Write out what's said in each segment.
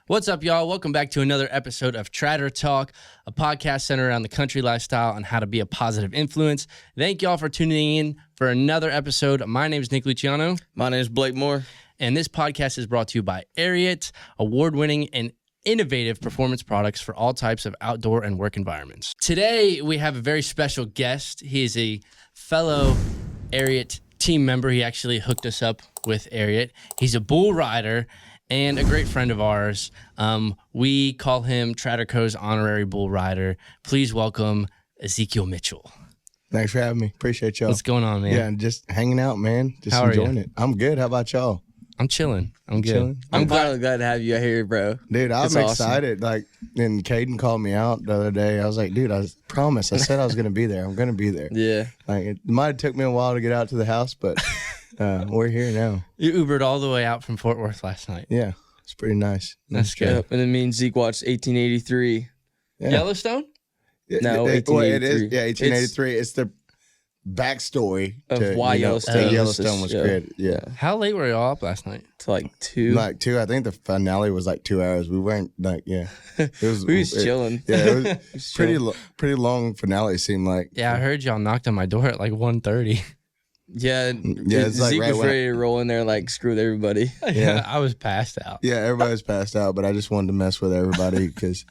What's up, y'all? Welcome back to another episode of Tratter Talk, a podcast centered around the country lifestyle and how to be a positive influence. Thank y'all for tuning in for another episode. My name is Nick Luciano. My name is Blake Moore. And this podcast is brought to you by Ariat, award-winning and innovative performance products for all types of outdoor and work environments. Today, we have a very special guest. He is a fellow Ariat team member. He actually hooked us up with Ariat. He's a bull rider and a great friend of ours. We call him Tratter Co.'s honorary bull rider. Please welcome Ezekiel Mitchell. Thanks for having me. Appreciate y'all. What's going on, man? Yeah, just hanging out, man. Just How are enjoying you? it. I'm good. How about y'all? I'm chilling. I'm good. Chilling? I'm glad to have you here, bro. Dude, I'm It's awesome. excited. Like, and Caden called me out the other day. I was like, dude, I promised. I said I was going to be there. I'm going to be there. Yeah. Like, it might have took me a while to get out to the house, but we're here now. You Ubered all the way out from Fort Worth last night. Yeah, it's pretty nice. That's good. Yep. And then me and Zeke watched 1883. Yeah. Yellowstone? No, it is. 1883. Yeah, 1883. It's the backstory Of to, why Yellowstone Yellowstone was yeah. created. Yeah. How late were y'all up last night? It's like 2. Like 2. I think the finale was like 2 hours. We weren't like, yeah. It was, We was chilling. Yeah, it was was pretty chilling. pretty long finale. Seemed like. Yeah, I heard y'all knocked on my door at like 1:30. Yeah. It's like Zeke right was when ready to roll in there like screwed everybody. Yeah. I was passed out. Yeah, everybody's passed out, but I just wanted to mess with everybody because,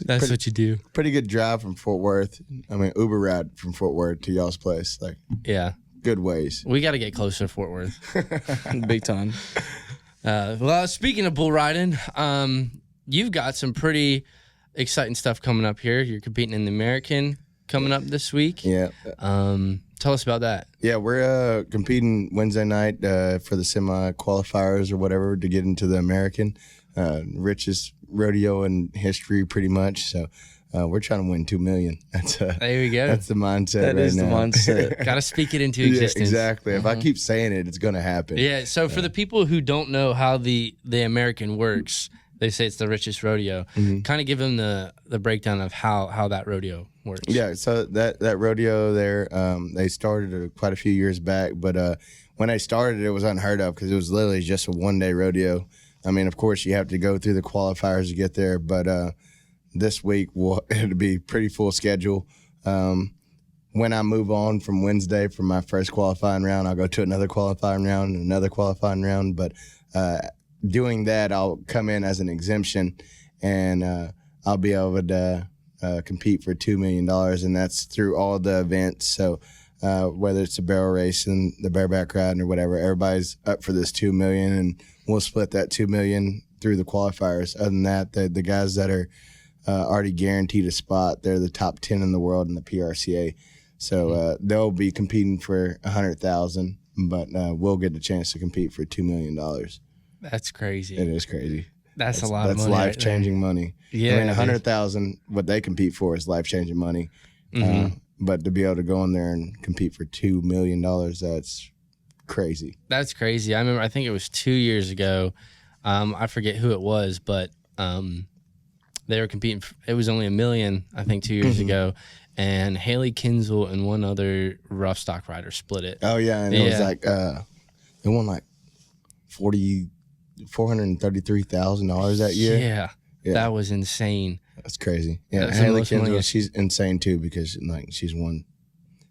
That's what you do. pretty good drive from Fort Worth. I mean, Uber ride from Fort Worth to y'all's place. Like, Yeah. good ways. We got to get closer to Fort Worth. Big time. Well, speaking of bull riding, you've got some pretty exciting stuff coming up here. You're competing in the American coming up this week. Yeah. Tell us about that. Yeah, we're competing Wednesday night for the semi-qualifiers or whatever to get into the American. Richest rodeo in history, pretty much. So we're trying to win $2 million. There we go. That's the mindset That right is the now. mindset. Got to speak it into Yeah, existence. exactly. If I keep saying it, it's going to happen. Yeah. So for the people who don't know how the American works, they say it's the richest rodeo. Kind of give them the breakdown of how that rodeo works. Yeah, so that rodeo there, they started quite a few years back, but when they started, it was unheard of because it was literally just a one-day rodeo. I mean, of course, you have to go through the qualifiers to get there, but this week it'll be pretty full schedule. When I move on from Wednesday from my first qualifying round, I'll go to another qualifying round, another qualifying round, but doing that, I'll come in as an exemption, and I'll be able to compete for $2 million, and that's through all the events. So whether it's a barrel race and the bareback riding or whatever, everybody's up for this $2 million, and we'll split that $2 million through the qualifiers. Other than that, the guys that are already guaranteed a spot, they're the top 10 in the world in the PRCA. So they'll be competing for $100,000, but we'll get the chance to compete for $2 million. That's crazy. It is crazy. That's a lot of money. That's life-changing money. Yeah, I mean, it is. $100,000, what they compete for is life-changing money. But to be able to go in there and compete for $2 million, that's crazy. That's crazy. I remember, I think it was 2 years ago. I forget who it was, but they were competing. It was only $1 million, I think, 2 years ago. And Haley Kinsel and one other rough stock rider split it. Oh, yeah. And it was like, they won like $433,000 that year. Yeah. That was insane. That's crazy. Yeah, That's the Haley most money. Kinsel, she's insane too because like she's won.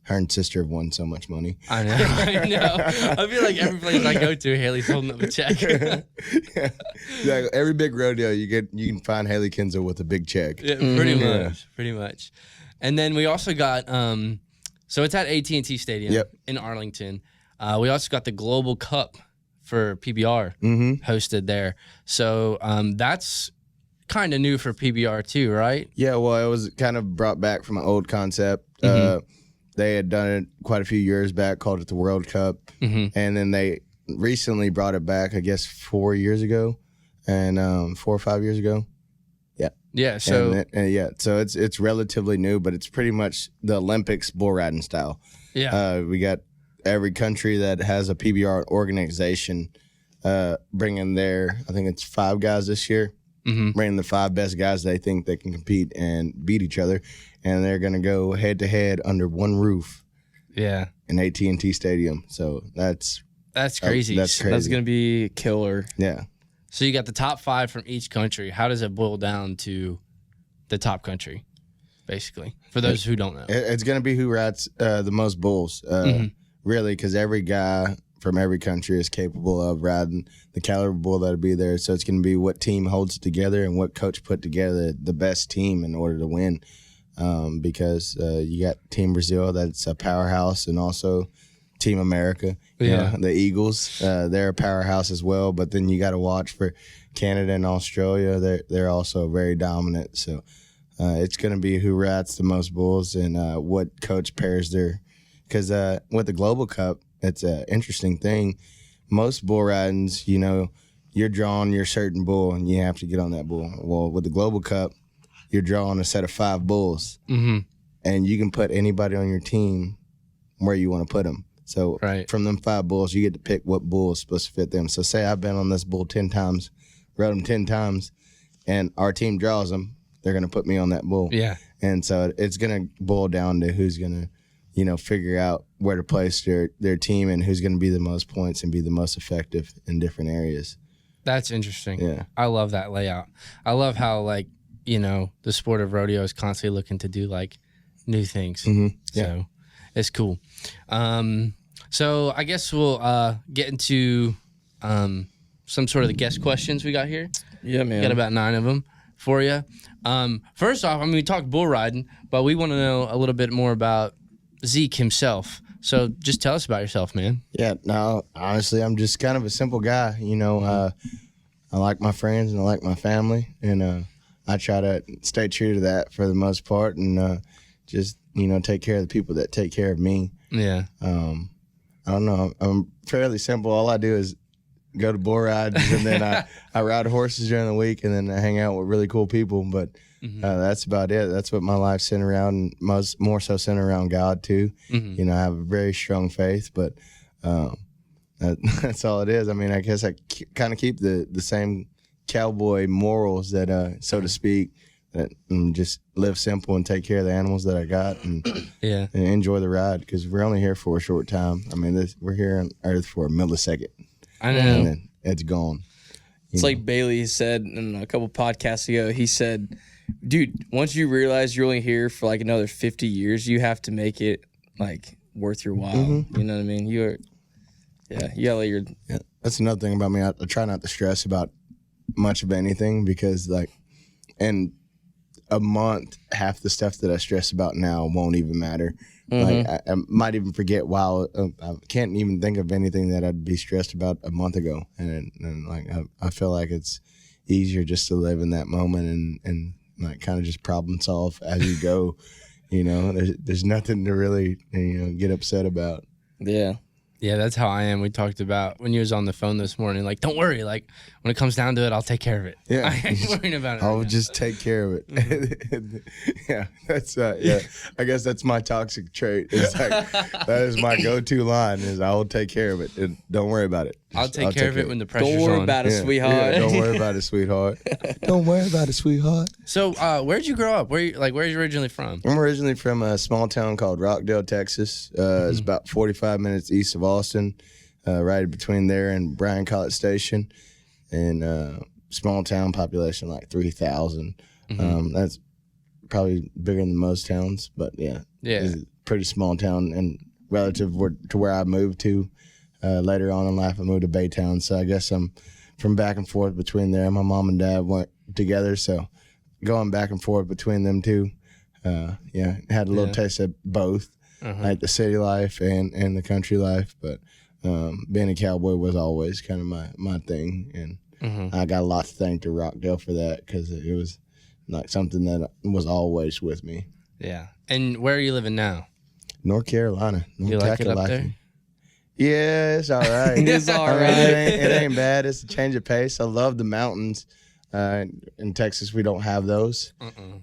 Her and sister have won so much money. I know. I feel like every place I go to, Haley's holding up a check. Yeah, every big rodeo you can find Haley Kinsel with a big check. Yeah, pretty much. And then we also got, so it's at AT&T Stadium in Arlington. We also got the Global Cup for PBR hosted there. So that's kind of new for PBR too, right? Yeah, well, it was kind of brought back from an old concept. They had done it quite a few years back, called it the World Cup. And then they recently brought it back, I guess, 4 years ago and 4 or 5 years ago. Yeah. Yeah, so so it's relatively new, but it's pretty much the Olympics bull riding style. yeah. We got every country that has a PBR organization bringing their, I think it's 5 guys this year, bringing the 5 best guys they think they can compete and beat each other, and they're going to go head to head under one roof. Yeah. In AT&T Stadium. So that's crazy. That's crazy. That's going to be killer. Yeah. So you got the top 5 from each country. How does it boil down to the top country, basically, for those who don't know? It's going to be who rides the most bulls, really, because every guy from every country is capable of riding the caliber bull that'll be there. So it's going to be what team holds it together and what coach put together the best team in order to win. Because you got Team Brazil, that's a powerhouse, and also Team America, you know, the Eagles, they're a powerhouse as well. But then you got to watch for Canada and Australia. They're also very dominant. So it's going to be who rides the most bulls and what coach pairs their. Because with the Global Cup, it's an interesting thing. Most bull ridings, you know, you're drawing your certain bull and you have to get on that bull. Well, with the Global Cup, you're drawing a set of 5 bulls, and you can put anybody on your team where you want to put them. So from them 5 bulls, you get to pick what bull is supposed to fit them. So say I've been on this bull 10 times, rode him 10 times, and our team draws them, they're going to put me on that bull. Yeah. And so it's going to boil down to who's going to, you know, figure out where to place their team and who's going to be the most points and be the most effective in different areas. That's interesting. Yeah. I love that layout. I love how, like, you know, the sport of rodeo is constantly looking to do, like, new things. So it's cool. So I guess we'll get into some sort of the guest questions we got here. Yeah, man. Got about 9 of them for you. First off, I mean, we talked bull riding, but we want to know a little bit more about Zeke himself. So just tell us about yourself, man. Yeah, no, honestly, I'm just kind of a simple guy. You know, I like my friends and I like my family, and I try to stay true to that for the most part, and just, you know, take care of the people that take care of me. Yeah. I don't know. I'm fairly simple. All I do is go to bull rides, and then I ride horses during the week, and then I hang out with really cool people. But that's about it. That's what my life's centered around, and more so centered around God too. You know, I have a very strong faith, but that's all it is. I mean, I guess I kind of keep the same cowboy morals that, so to speak, that just live simple and take care of the animals that I got, and and enjoy the ride, because we're only here for a short time. I mean, we're here on Earth for a millisecond. I know. And then it's gone. It's like Bailey said in a couple podcasts ago. He said, dude, once you realize you're only here for like another 50 years, you have to make it like worth your while. You know what I mean? You gotta let your... Yeah, that's another thing about me. I try not to stress about much of anything, because like in a month, half the stuff that I stress about now won't even matter. Like I might even forget. Wow, I can't even think of anything that I'd be stressed about a month ago, and like I feel like it's easier just to live in that moment and like kind of just problem solve as you go. You know, there's nothing to really, you know, get upset about. Yeah, that's how I am. We talked about when you was on the phone this morning, like, don't worry, like, when it comes down to it, I'll take care of it. Yeah. I ain't worrying about it. I'll just take care of it. Yeah, that's, I guess that's my toxic trait. It's like, that is my go-to line, is I will take care of it. And don't worry about it. I'll take care of it when the pressure's on. Don't worry about it, sweetheart. Yeah, don't worry about it, sweetheart. Don't worry about it, sweetheart. So, where'd you grow up? Where are you originally from? I'm originally from a small town called Rockdale, Texas. It's about 45 minutes east of Austin, right between there and Bryan College Station. And small town population, like 3,000. That's probably bigger than most towns, but yeah. It's a pretty small town, and relative to where I moved to. Later on in life, I moved to Baytown, so I guess I'm from back and forth between there. My mom and dad went together, so going back and forth between them two, had a little taste of both, like the city life and the country life. But being a cowboy was always kind of my thing, and I got a lot to thank to Rockdale for that, because it was like something that was always with me. Yeah. And where are you living now? North Carolina. You like it up there? Yeah, it's all right. It's all right. It ain't bad. It's a change of pace. I love the mountains. In Texas, we don't have those.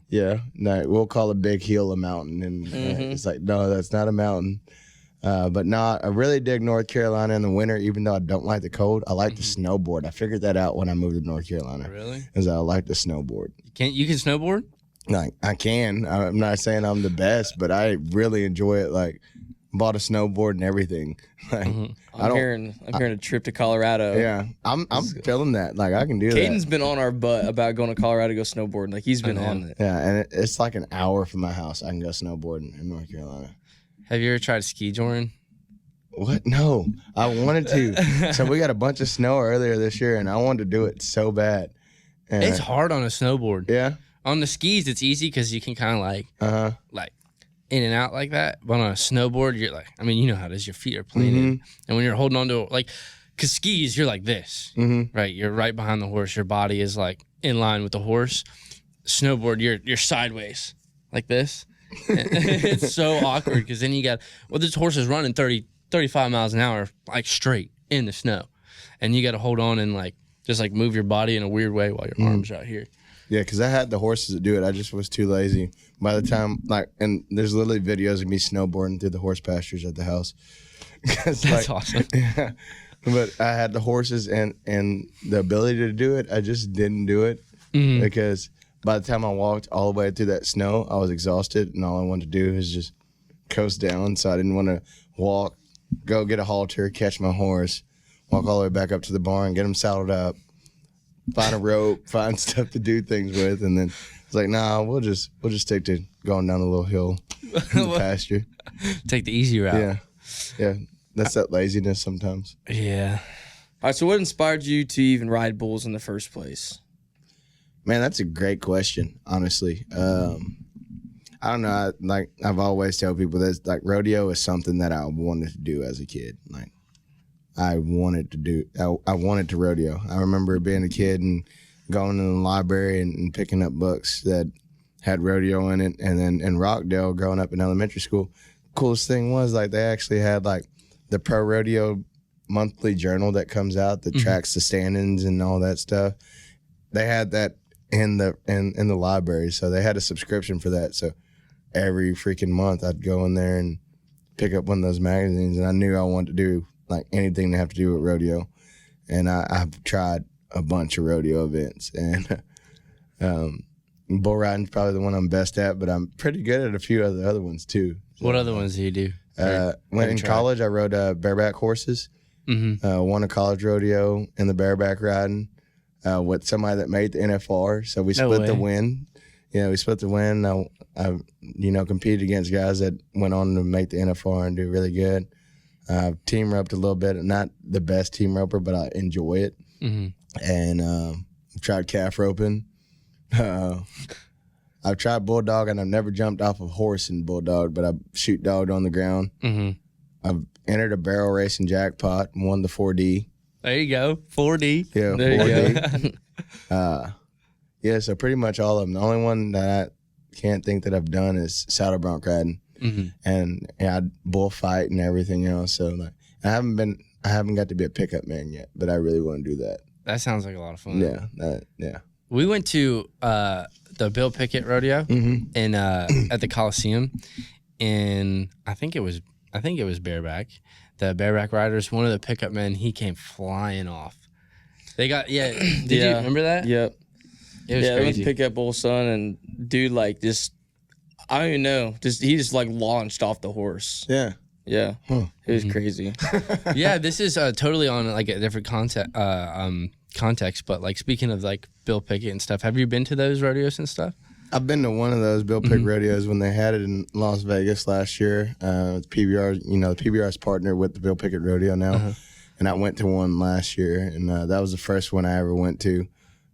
Yeah, no, we'll call a big hill a mountain, and it's like, no, that's not a mountain. But no, I really dig North Carolina in the winter, even though I don't like the cold. I like to snowboard. I figured that out when I moved to North Carolina. Really? Is I like to snowboard. You can snowboard? Like, I can. I'm not saying I'm the best, but I really enjoy it. Like bought a snowboard and everything. Like, I'm hearing a trip to Colorado. Yeah, I'm feeling that. Like, I can do that. Caden's been on our butt about going to Colorado to go snowboarding. Like, he's been on it. Yeah, and it's like an hour from my house. I can go snowboarding in North Carolina. Have you ever tried ski, Jordan? What? No, I wanted to. So we got a bunch of snow earlier this year, and I wanted to do it so bad. And It's hard on a snowboard. Yeah. On the skis, it's easy because you can kind of like in and out like that. But on a snowboard, you're like, I mean, you know how it is. Your feet are planted, and when you're holding on to like, cause skis, you're like this, right? You're right behind the horse. Your body is like in line with the horse. Snowboard, you're sideways like this. It's so awkward because then you got this horse is running 35 miles an hour like straight in the snow, and you got to hold on and like just like move your body in a weird way while your arms are out here. Yeah, because I had the horses to do it. I just was too lazy. By the time, and there's literally videos of me snowboarding through the horse pastures at the house. That's awesome. Yeah, but I had the horses and the ability to do it. I just didn't do it because by the time I walked all the way through that snow, I was exhausted, and all I wanted to do is just coast down. So I didn't want to walk, go get a halter, catch my horse, walk all the way back up to the barn, get him saddled up, find a rope, find stuff to do things with, and then it's like, nah, we'll just stick to going down a little hill in the pasture. Take the easy route. Yeah. That's that laziness sometimes. Yeah. All right, so what inspired you to even ride bulls in the first place? Man, that's a great question, honestly. I don't know. I've always tell people that like rodeo is something that I wanted to do as a kid. Like, I wanted to rodeo. I remember being a kid and going to the library and picking up books that had rodeo in it. And then in Rockdale, growing up in elementary school, coolest thing was like they actually had like the pro rodeo monthly journal that comes out that tracks the standings and all that stuff. They had that in the library, so they had a subscription for that. So every freaking month, I'd go in there and pick up one of those magazines, and I knew I wanted to do like anything to have to do with rodeo. And I've tried a bunch of rodeo events, and bull riding's probably the one I'm best at, but I'm pretty good at a few of the other ones too. So, What other ones do you do? When in college, I rode bareback horses. Won a college rodeo in the bareback riding with somebody that made the NFR. So we split the win. Yeah, we split the win. I competed against guys that went on to make the NFR and do really good. Team roped a little bit. Not the best team roper, but I enjoy it. And tried calf roping. I've tried bulldog, and I've never jumped off a horse in bulldog, but I shoot dogged on the ground. I've entered a barrel racing jackpot and won the 4D. There you go, 4D. Yeah, there 4D. You go. Yeah, so pretty much all of them. The only one that I can't think that I've done is saddle bronc riding, and bullfight and everything else. So like, I haven't got to be a pickup man yet, but I really want to do that. That sounds like a lot of fun. Yeah. We went to the Bill Pickett rodeo in at the Coliseum, and I think it was bareback. The bareback riders, one of the pickup men, he came flying off. They got Did you remember that? Yep. It was crazy. They went to pick up bull son, and dude like just I don't even know, he just like launched off the horse. Yeah. Yeah. It was crazy. Yeah, this is totally on like a different context, but like speaking of like Bill Pickett and stuff, have you been to those rodeos and stuff? I've been to one of those Bill Pickett rodeos when they had it in Las Vegas last year. PBR, the PBR's partnered with the Bill Pickett rodeo now, and I went to one last year, and that was the first one I ever went to.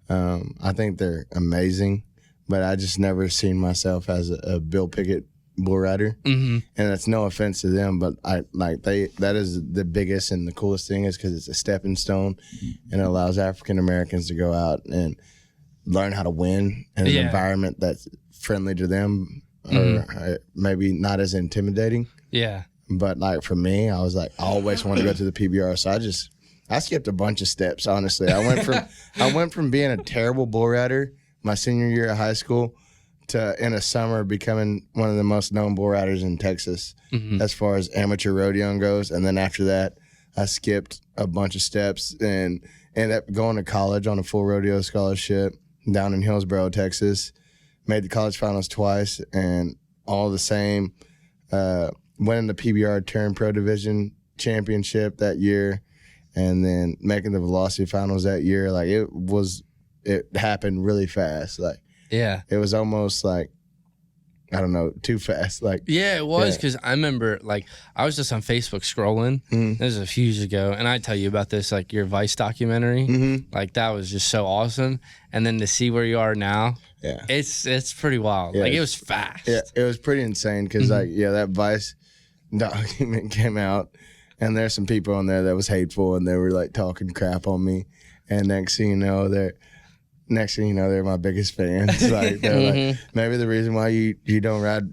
I think they're amazing, but I just never seen myself as a Bill Pickett bull rider, and that's no offense to them, but that is the biggest and the coolest thing is because it's a stepping stone, and it allows African Americans to go out and learn how to win in an environment that's friendly to them, or maybe not as intimidating. Yeah. But like for me, I was like, I always wanted to go to the PBR, so I skipped a bunch of steps. Honestly, I went from being a terrible bull rider my senior year of high school to in a summer becoming one of the most known bull riders in Texas as far as amateur rodeoing goes. And then after that, I skipped a bunch of steps and ended up going to college on a full rodeo scholarship down in Hillsboro, Texas. Made the college finals twice, and all the same winning the PBR Turn Pro Division championship that year, and then making the Velocity Finals that year. Like it happened really fast. Like Yeah. it was almost like, I don't know, too fast. Like Yeah, it was, because I remember, like, I was just on Facebook scrolling. This was a few years ago, and I tell you about this, like, your Vice documentary. Like, that was just so awesome. And then to see where you are now, it's pretty wild. Like, it was fast. Yeah, it was pretty insane because, like, that Vice document came out, and there's some people on there that was hateful, and they were, like, talking crap on me. And next thing you know, they're my biggest fans. Like, they're like, maybe the reason why you don't ride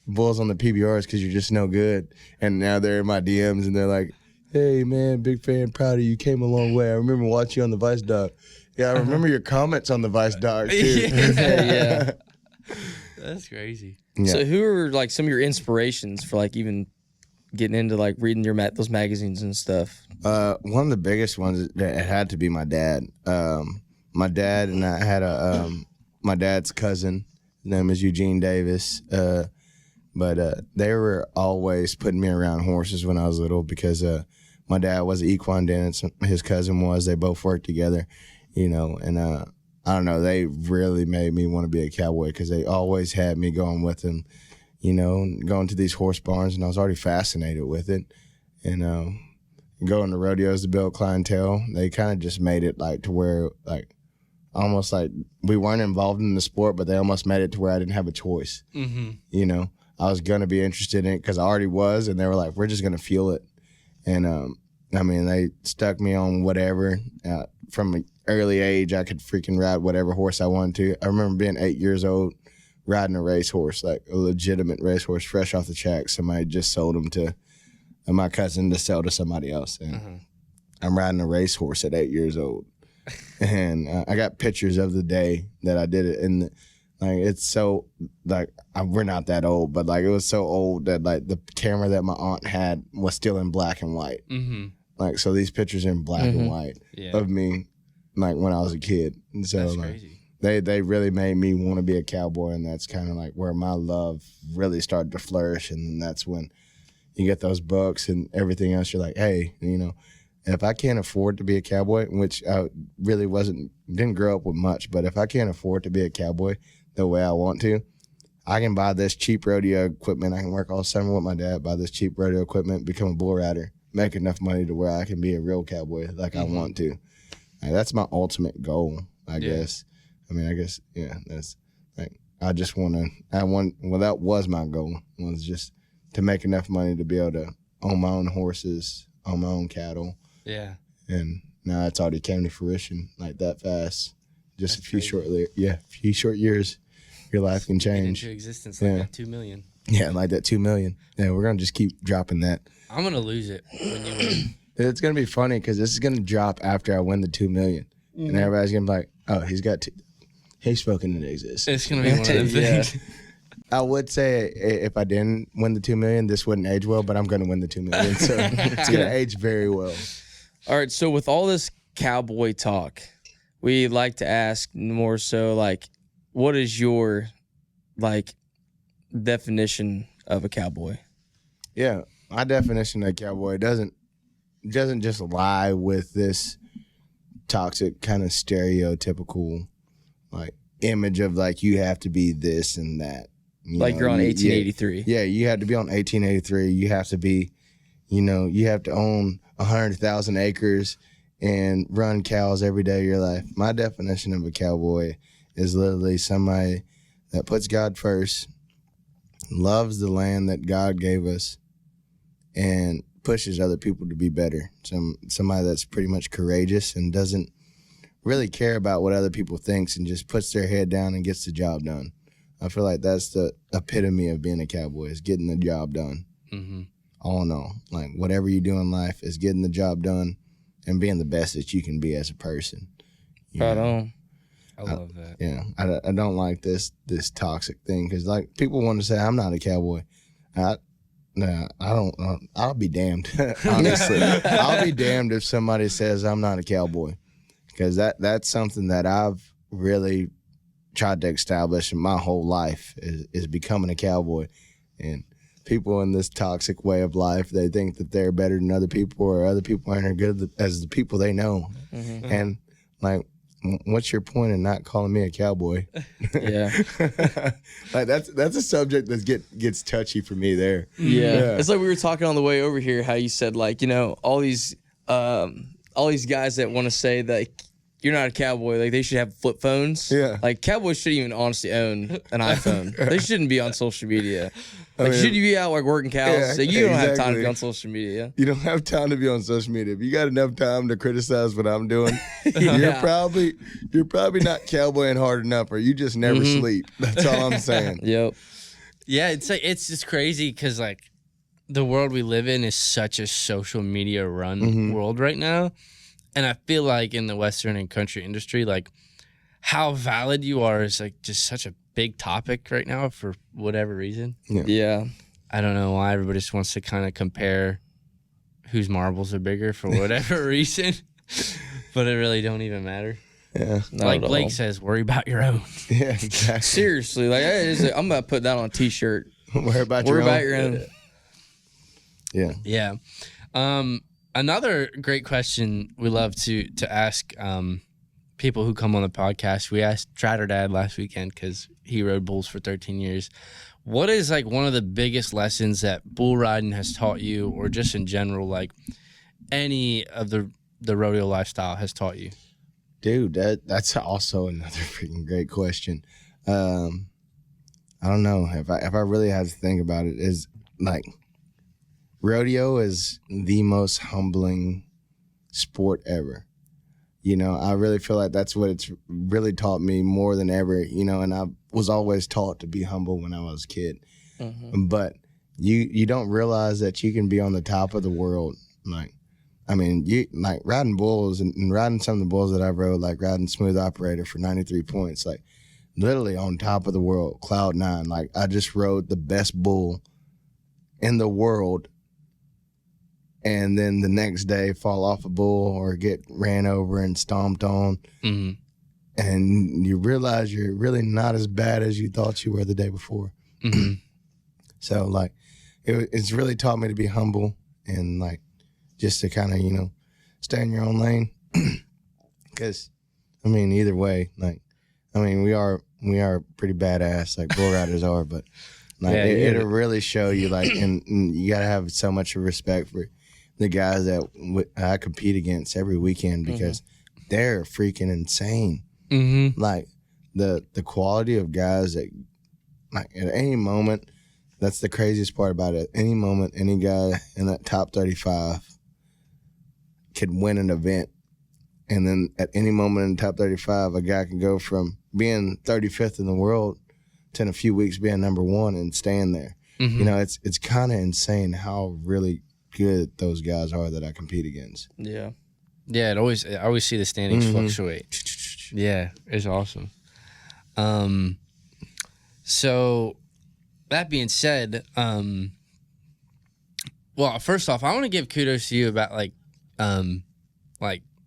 bulls on the PBR is because you're just no good. And now they're in my DMs, and they're like, hey, man, big fan, proud of you, came a long way. I remember watching you on the Vice doc. Yeah, I remember your comments on the Vice doc, too. Yeah. That's crazy. Yeah. So who are like some of your inspirations for like even getting into like reading your those magazines and stuff? One of the biggest ones that it had to be my dad. My dad and I had my dad's cousin. His name is Eugene Davis. But they were always putting me around horses when I was little because my dad was an equine dentist. His cousin was. They both worked together, and I don't know. They really made me want to be a cowboy because they always had me going with them, going to these horse barns, and I was already fascinated with it. And going to rodeos to build clientele, they kind of just made it like to where like almost like we weren't involved in the sport, but they almost made it to where I didn't have a choice. I was going to be interested in it because I already was, and they were like, we're just going to fuel it. And, they stuck me on whatever. From an early age, I could freaking ride whatever horse I wanted to. I remember being 8 years old, riding a racehorse, like a legitimate racehorse, fresh off the track. Somebody just sold him to my cousin to sell to somebody else. And I'm riding a racehorse at 8 years old. And I got pictures of the day that I did it. And like, it's so, like, we're not that old, but like, it was so old that like the camera that my aunt had was still in black and white. Like, so these pictures are in black and white of me, like when I was a kid. And so That's like, crazy. They really made me want to be a cowboy, and that's kind of like where my love really started to flourish. And that's when you get those books and everything else. You're like, hey, if I can't afford to be a cowboy, which I really didn't grow up with much, but if I can't afford to be a cowboy the way I want to, I can buy this cheap rodeo equipment. I can work all summer with my dad, buy this cheap rodeo equipment, become a bull rider, make enough money to where I can be a real cowboy like I want to. Like, that's my ultimate goal, I guess. That's like, that was my goal, was just to make enough money to be able to own my own horses, own my own cattle. Yeah. And now it's already came to fruition like that fast. Just That's a few short years, your life can change. Into existence like that 2 million. Yeah, like that 2 million. Yeah, we're going to just keep dropping that. I'm going to lose it when you win. It's going to be funny because this is going to drop after I win the 2 million. And everybody's going to be like, oh, he's spoken into existence. It's going to be one of them things. I would say if I didn't win the 2 million, this wouldn't age well, but I'm going to win the 2 million. So it's going to age very well. All right, so with all this cowboy talk, we like to ask more so like, what is your like definition of a cowboy? Yeah, my definition of a cowboy doesn't just lie with this toxic kind of stereotypical like image of like you have to be this and that. You're on 1883. Yeah, you have to be on 1883. You have to be, you have to own 100,000 acres and run cows every day of your life. My definition of a cowboy is literally somebody that puts God first, loves the land that God gave us, and pushes other people to be better. Somebody that's pretty much courageous and doesn't really care about what other people thinks and just puts their head down and gets the job done. I feel like that's the epitome of being a cowboy, is getting the job done. All in all, like whatever you do in life is getting the job done and being the best that you can be as a person. Right on. I love that. Yeah, I don't like this toxic thing because like people want to say I'm not a cowboy. I don't. I'll be damned. Honestly, I'll be damned if somebody says I'm not a cowboy, because that's something that I've really tried to establish in my whole life is becoming a cowboy. And people in this toxic way of life. They think that they're better than other people, or other people aren't as good as the people they know. And like, what's your point in not calling me a cowboy? Yeah. Like that's a subject that gets touchy for me there. Yeah. It's like we were talking on the way over here, how you said, like, you know, all these guys that want to say that you're not a cowboy, like they should have flip phones. Yeah. Like cowboys shouldn't even honestly own an iPhone. They shouldn't be on social media. Like, should you be out like working cows? Yeah, Like, you don't have time to exactly. be on social media. You don't have time to be on social media. If you got enough time to criticize what I'm doing, Yeah. you're probably not cowboying hard enough, or you just never sleep. That's all I'm saying. Yep. Yeah, it's like it's just crazy because like the world we live in is such a social media run world right now, and I feel like in the Western and country industry, like how valid you are is like just such a big topic right now for whatever reason. Yeah. I don't know why everybody just wants to kind of compare whose marbles are bigger for whatever reason, but it really don't even matter. Yeah. Not Like at Blake all. says, worry about your own. Yeah, exactly. Seriously, like I'm about to put that on a T-shirt. Worry about Worry your about own. your own. Yeah. Yeah. Another great question we love to ask people who come on the podcast. We asked Tratter Dad last weekend because he rode bulls for 13 years. What is like one of the biggest lessons that bull riding has taught you, or just in general, like any of the rodeo lifestyle has taught you? Dude, that's also another freaking great question. I don't know if I really had to think about it. Is like rodeo is the most humbling sport ever. You know, I really feel like that's what it's really taught me more than ever. You know, and I was always taught to be humble when I was a kid. But you don't realize that you can be on the top of the world. Like, I mean, you like riding bulls and riding some of the bulls that I've rode, like riding Smooth Operator for 93 points, like literally on top of the world, cloud nine. Like I just rode the best bull in the world, and then the next day fall off a bull or get ran over and stomped on. And you realize you're really not as bad as you thought you were the day before. So like it's really taught me to be humble and like just to kind of, you know, stay in your own lane. Because I mean, either way, like, I mean, we are pretty badass, like bull riders are, but like it'll really show you, like, and you gotta have so much respect for the guys that I compete against every weekend, because they're freaking insane. Like the quality of guys that, like, at any moment, that's the craziest part about it. At any moment, any guy in that top 35 could win an event. And then at any moment in the top 35, a guy can go from being 35th in the world to in a few weeks being number one and staying there. You know, it's kind of insane how really good those guys are that I compete against. Yeah. Yeah, I always see the standings fluctuate. Yeah, it's awesome. So that being said, well, first off, I want to give kudos to you about like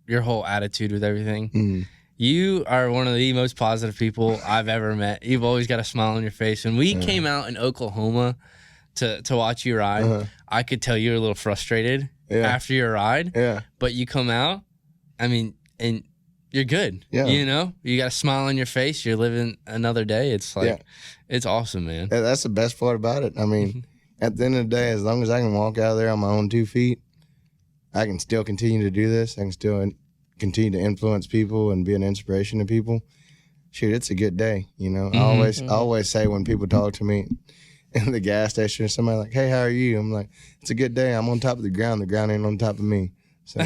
your whole attitude with everything. You are one of the most positive people I've ever met. You've always got a smile on your face. When we came out in Oklahoma to watch you ride, I could tell you were a little frustrated after your ride. But you come out, I mean, and you're good. You know, you got a smile on your face. You're living another day. It's like, it's awesome, man. That's the best part about it. I mean, at the end of the day, as long as I can walk out of there on my own 2 feet, I can still continue to do this. I can still continue to influence people and be an inspiration to people. Shoot, it's a good day. You know, I always say when people talk to me in the gas station or somebody like, "Hey, how are you?" I'm like, "It's a good day. I'm on top of the ground. The ground ain't on top of me." So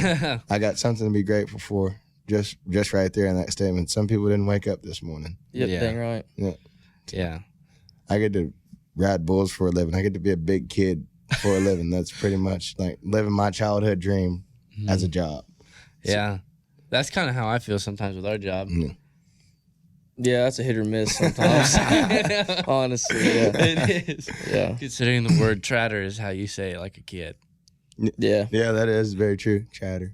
I got something to be grateful for. Just right there in that statement. Some people didn't wake up this morning. Dang right. Yeah. I get to ride bulls for a living. I get to be a big kid for a living. That's pretty much like living my childhood dream as a job. Yeah. That's kind of how I feel sometimes with our job. Yeah, that's a hit or miss sometimes. Honestly, It is. Yeah. Considering the word tratter is how you say it like a kid. Yeah. Yeah, that is very true. Tratter.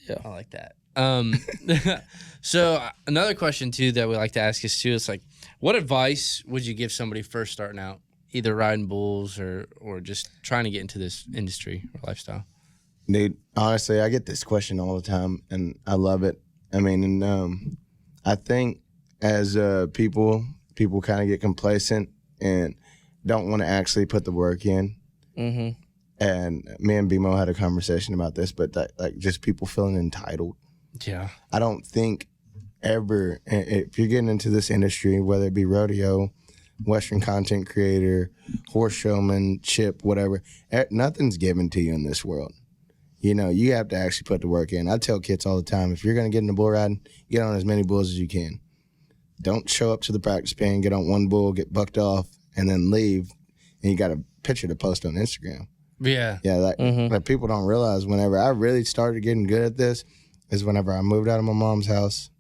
Yeah. I like that. So another question too that we like to ask is too, it's like, what advice would you give somebody first starting out either riding bulls or just trying to get into this industry or lifestyle? Dude, honestly, I get this question all the time, and I love it. I mean, and I think as people kind of get complacent and don't want to actually put the work in. Mm-hmm. And me and BMO had a conversation about this, but like just people feeling entitled. Yeah. I don't think ever, if you're getting into this industry, whether it be rodeo, Western content creator, horse showman, chip, whatever, nothing's given to you in this world. You know, you have to actually put the work in. I tell kids all the time, if you're going to get into bull riding, get on as many bulls as you can. Don't show up to the practice pen, get on one bull, get bucked off, and then leave, and you got a picture to post on Instagram. Yeah. Yeah, that people don't realize whenever I really started getting good at this is whenever I moved out of my mom's house.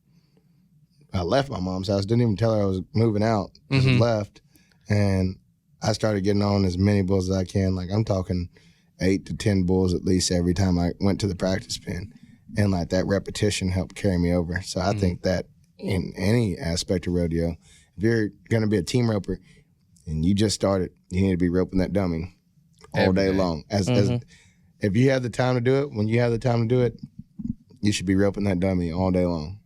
I left my mom's house, didn't even tell her I was moving out, just left, and I started getting on as many bulls as I can. Like, I'm talking 8 to 10 bulls at least every time I went to the practice pen, and like that repetition helped carry me over. So I think that in any aspect of rodeo, if you're going to be a team roper and you just started, you need to be roping that dummy all day long. As if you have the time to do it, when you have the time to do it, you should be roping that dummy all day long.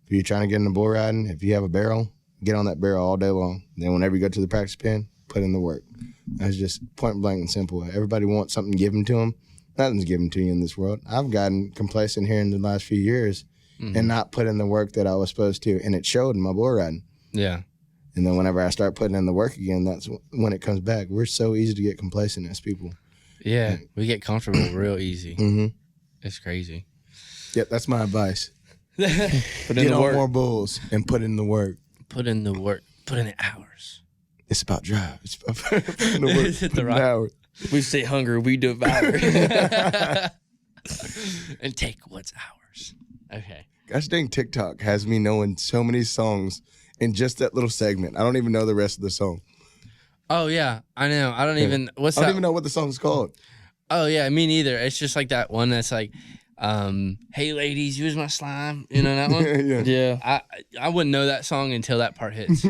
If you're trying to get into bull riding, if you have a barrel, get on that barrel all day long. Then whenever you go to the practice pen, put in the work. That's just point blank and simple. Everybody wants something given to them. Nothing's given to you in this world. I've gotten complacent here in the last few years and not put in the work that I was supposed to, and it showed in my bull riding. Yeah. And then whenever I start putting in the work again, that's when it comes back. We're so easy to get complacent as people. Yeah. We get comfortable real easy. Mm-hmm. It's crazy. Yep, that's my advice. Put in Get the on work. more bulls and put in the work. Put in the work. Put in the hours. It's about drive. It's about putting the work. Is it put the in right- hours. We stay hungry, we devour. And take what's ours. Okay. Gosh dang, TikTok has me knowing so many songs in just that little segment. I don't even know the rest of the song. Oh, yeah. I know. I don't even. What's I that? don't even know what the song's called. Oh, yeah. Me neither. It's just like that one that's like, hey, ladies, use my slime. You know that one? Yeah. Yeah. I wouldn't know that song until that part hits.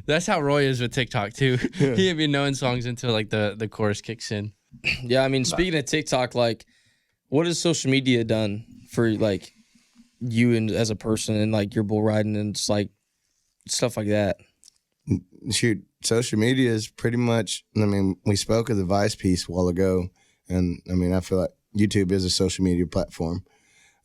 That's how Roy is with TikTok, too. Yeah. He ain't be knowing songs until like the chorus kicks in. Yeah, I mean, speaking of TikTok, like, what has social media done for, like, you and as a person and, like, your bull riding and just, like, stuff like that? Shoot, social media is pretty much, I mean, we spoke of the Vice piece a while ago, and I mean, I feel like YouTube is a social media platform.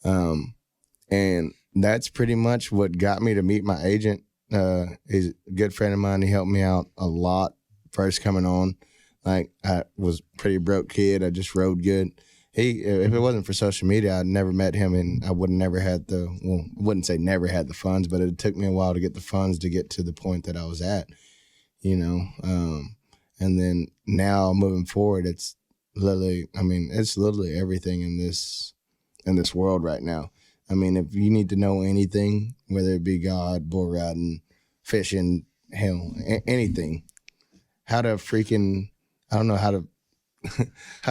And that's pretty much what got me to meet my agent. He's a good friend of mine. He helped me out a lot first coming on. Like, I was a pretty broke kid. I just rode good. If it wasn't for social media, I'd never met him, and I would never had I wouldn't say never had the funds, but it took me a while to get the funds to get to the point that I was at, you know. And then now moving forward, it's literally everything in this world right now. I mean, if you need to know anything, whether it be God, bull riding, fishing, hell, anything, how to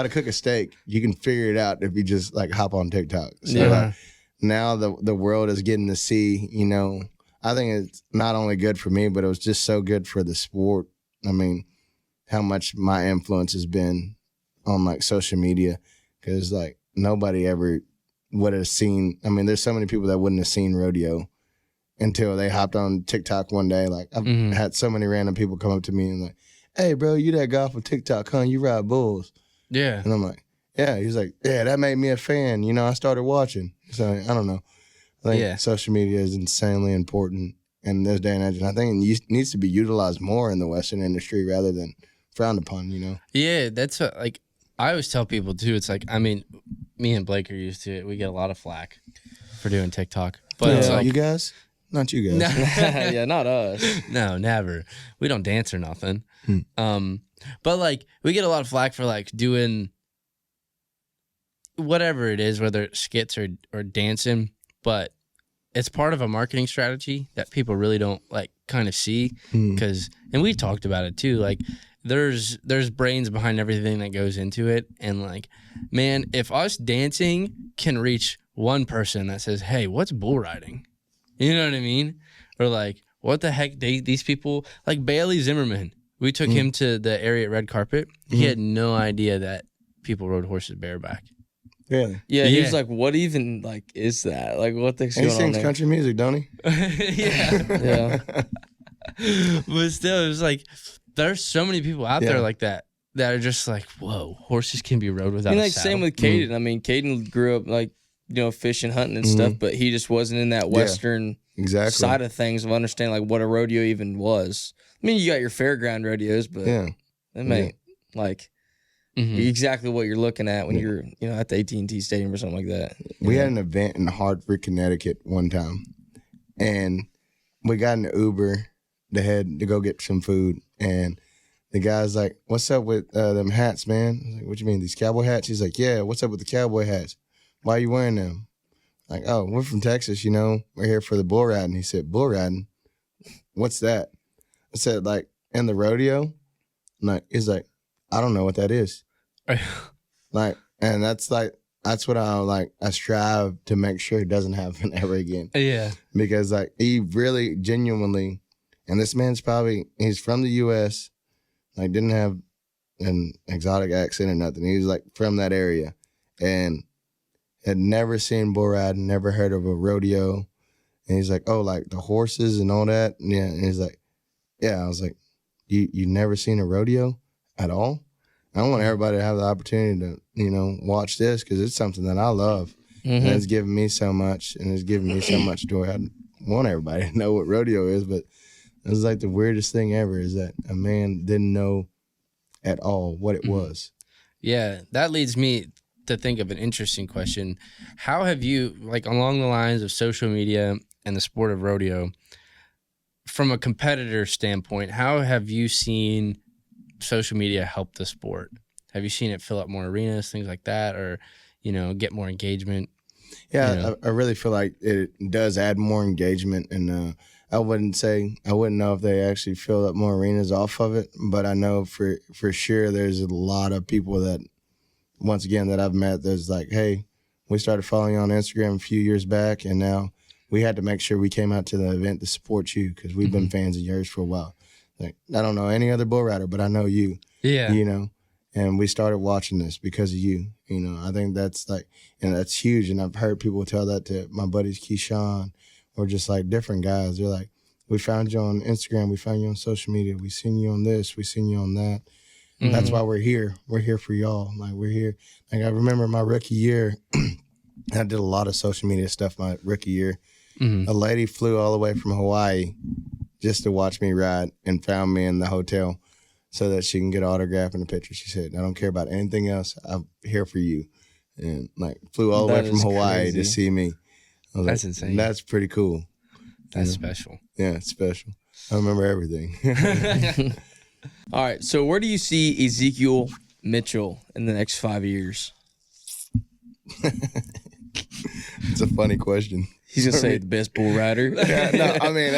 cook a steak, you can figure it out if you just like hop on TikTok. So like, now the world is getting to see, you know, I think it's not only good for me, but it was just so good for the sport. I mean, how much my influence has been on like social media, because like nobody ever would have seen. I mean, there's so many people that wouldn't have seen rodeo until they hopped on TikTok one day. Like I've had so many random people come up to me and like, hey, bro, you that guy from TikTok, huh? You ride bulls. Yeah. And I'm like, yeah. He's like, yeah, that made me a fan. You know, I started watching. So, I don't know. I think social media is insanely important in this day and age. And I think it needs to be utilized more in the Western industry rather than frowned upon, you know? Yeah, that's like, I always tell people, too, it's like, I mean, me and Blake are used to it. We get a lot of flack for doing TikTok. But it's like, you guys? Not you guys. Yeah, not us. No, never. We don't dance or nothing. But like we get a lot of flack for like doing whatever it is, whether it's skits or dancing, but it's part of a marketing strategy that people really don't like kind of see, because and we talked about it too, like there's brains behind everything that goes into it, and like, man, if us dancing can reach one person that says, hey, what's bull riding? You know what I mean? Or like, what the heck, these people, like Bailey Zimmerman, We took him to the Ariat red carpet. He had no idea that people rode horses bareback. Really? Yeah, he was like, what even, like, is that? Like, what the heck's And going he on sings there? country music, don't he? Yeah. Yeah. But still, it was like, there's so many people out there like that are just like, whoa, horses can be rode without I mean, a like, saddle. same with Caden. I mean, Caden grew up, like, you know, fishing, hunting and stuff, but he just wasn't in that Western side of things of understanding, like, what a rodeo even was. I mean, you got your fairground rodeos, but it ain't, like, exactly what you're looking at when you're, you know, at the AT&T Stadium or something like that. We had an event in Hartford, Connecticut one time, and we got an Uber to head to go get some food, and the guy's like, "What's up with them hats, man?" I was like, "What you mean, these cowboy hats?" He's like, "Yeah, what's up with the cowboy hats? Why are you wearing them?" Like, "Oh, we're from Texas, you know. We're here for the bull riding." He said, "Bull riding? What's that?" I said, "Like, in the rodeo?" He's like, "I don't know what that is." Like, and that's what I strive to make sure it doesn't happen ever again. Yeah. Because, like, he really genuinely, and this man's he's from the U.S., like, didn't have an exotic accent or nothing. He was, like, from that area and had never seen bull riding, never heard of a rodeo. And he's like, "Oh, like the horses and all that?" Yeah. And he's like, "Yeah." I was like, you never seen a rodeo at all? I want everybody to have the opportunity to, you know, watch this because it's something that I love. And it's given me so much, and it's given me so much joy. I want everybody to know what rodeo is, but it was like the weirdest thing ever is that a man didn't know at all what it was. Yeah, that leads me to think of an interesting question. How have you, like along the lines of social media and the sport of rodeo, from a competitor standpoint, how have you seen social media help the sport? Have you seen it fill up more arenas, things like that, or, you know, get more engagement? Yeah, You know? I really feel like it does add more engagement, and I wouldn't know if they actually fill up more arenas off of it, but I know for sure there's a lot of people that, once again, that I've met that's like, "Hey, we started following you on Instagram a few years back, and now we had to make sure we came out to the event to support you because we've been fans of yours for a while. Like, I don't know any other bull rider, but I know you." Yeah. You know, and we started watching this because of you. You know, I think that's like, and that's huge. And I've heard people tell that to my buddies Keyshawn or just like different guys. They're like, "We found you on Instagram. We found you on social media. We seen you on this. We seen you on that." That's why we're here. We're here for y'all. Like, we're here. Like, I remember my rookie year, I did a lot of social media stuff my rookie year. A lady flew all the way from Hawaii just to watch me ride and found me in the hotel so that she can get an autograph and a picture. She said, "I don't care about anything else. I'm here for you." And like flew all the way from Hawaii to see me. I was That's like, insane. That's pretty cool. That's special. Yeah, it's special. I remember everything. All right, so where do you see Ezekiel Mitchell in the next 5 years? It's a funny question. He's gonna say the best bull rider. Yeah, no, I mean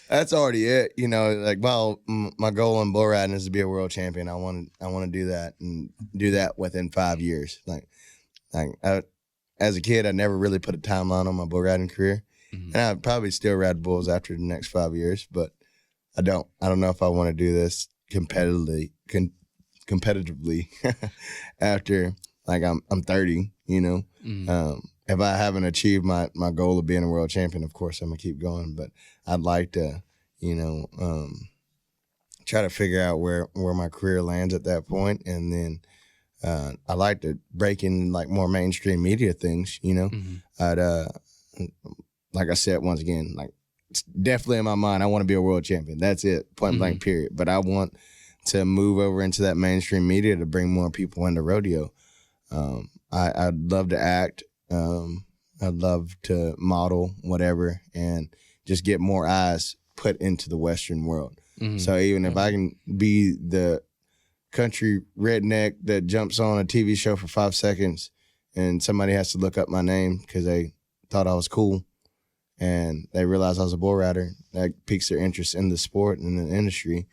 that's already it. You know, like my goal in bull riding is to be a world champion. I want to do that and do that within 5 years. Like as a kid, I never really put a timeline on my bull riding career, and I'd probably still ride bulls after the next 5 years. But I don't know if I want to do this competitively after like I'm 30. You know. If I haven't achieved my goal of being a world champion, of course I'm gonna keep going. But I'd like to, you know, try to figure out where my career lands at that point, and then I like to break in like more mainstream media things. You know, I'd like I said once again, like it's definitely in my mind. I want to be a world champion. That's it, point blank, period. But I want to move over into that mainstream media to bring more people into rodeo. I'd love to act. I'd love to model, whatever, and just get more eyes put into the Western world. So even if I can be the country redneck that jumps on a TV show for 5 seconds and somebody has to look up my name because they thought I was cool and they realized I was a bull rider, that piques their interest in the sport and in the industry.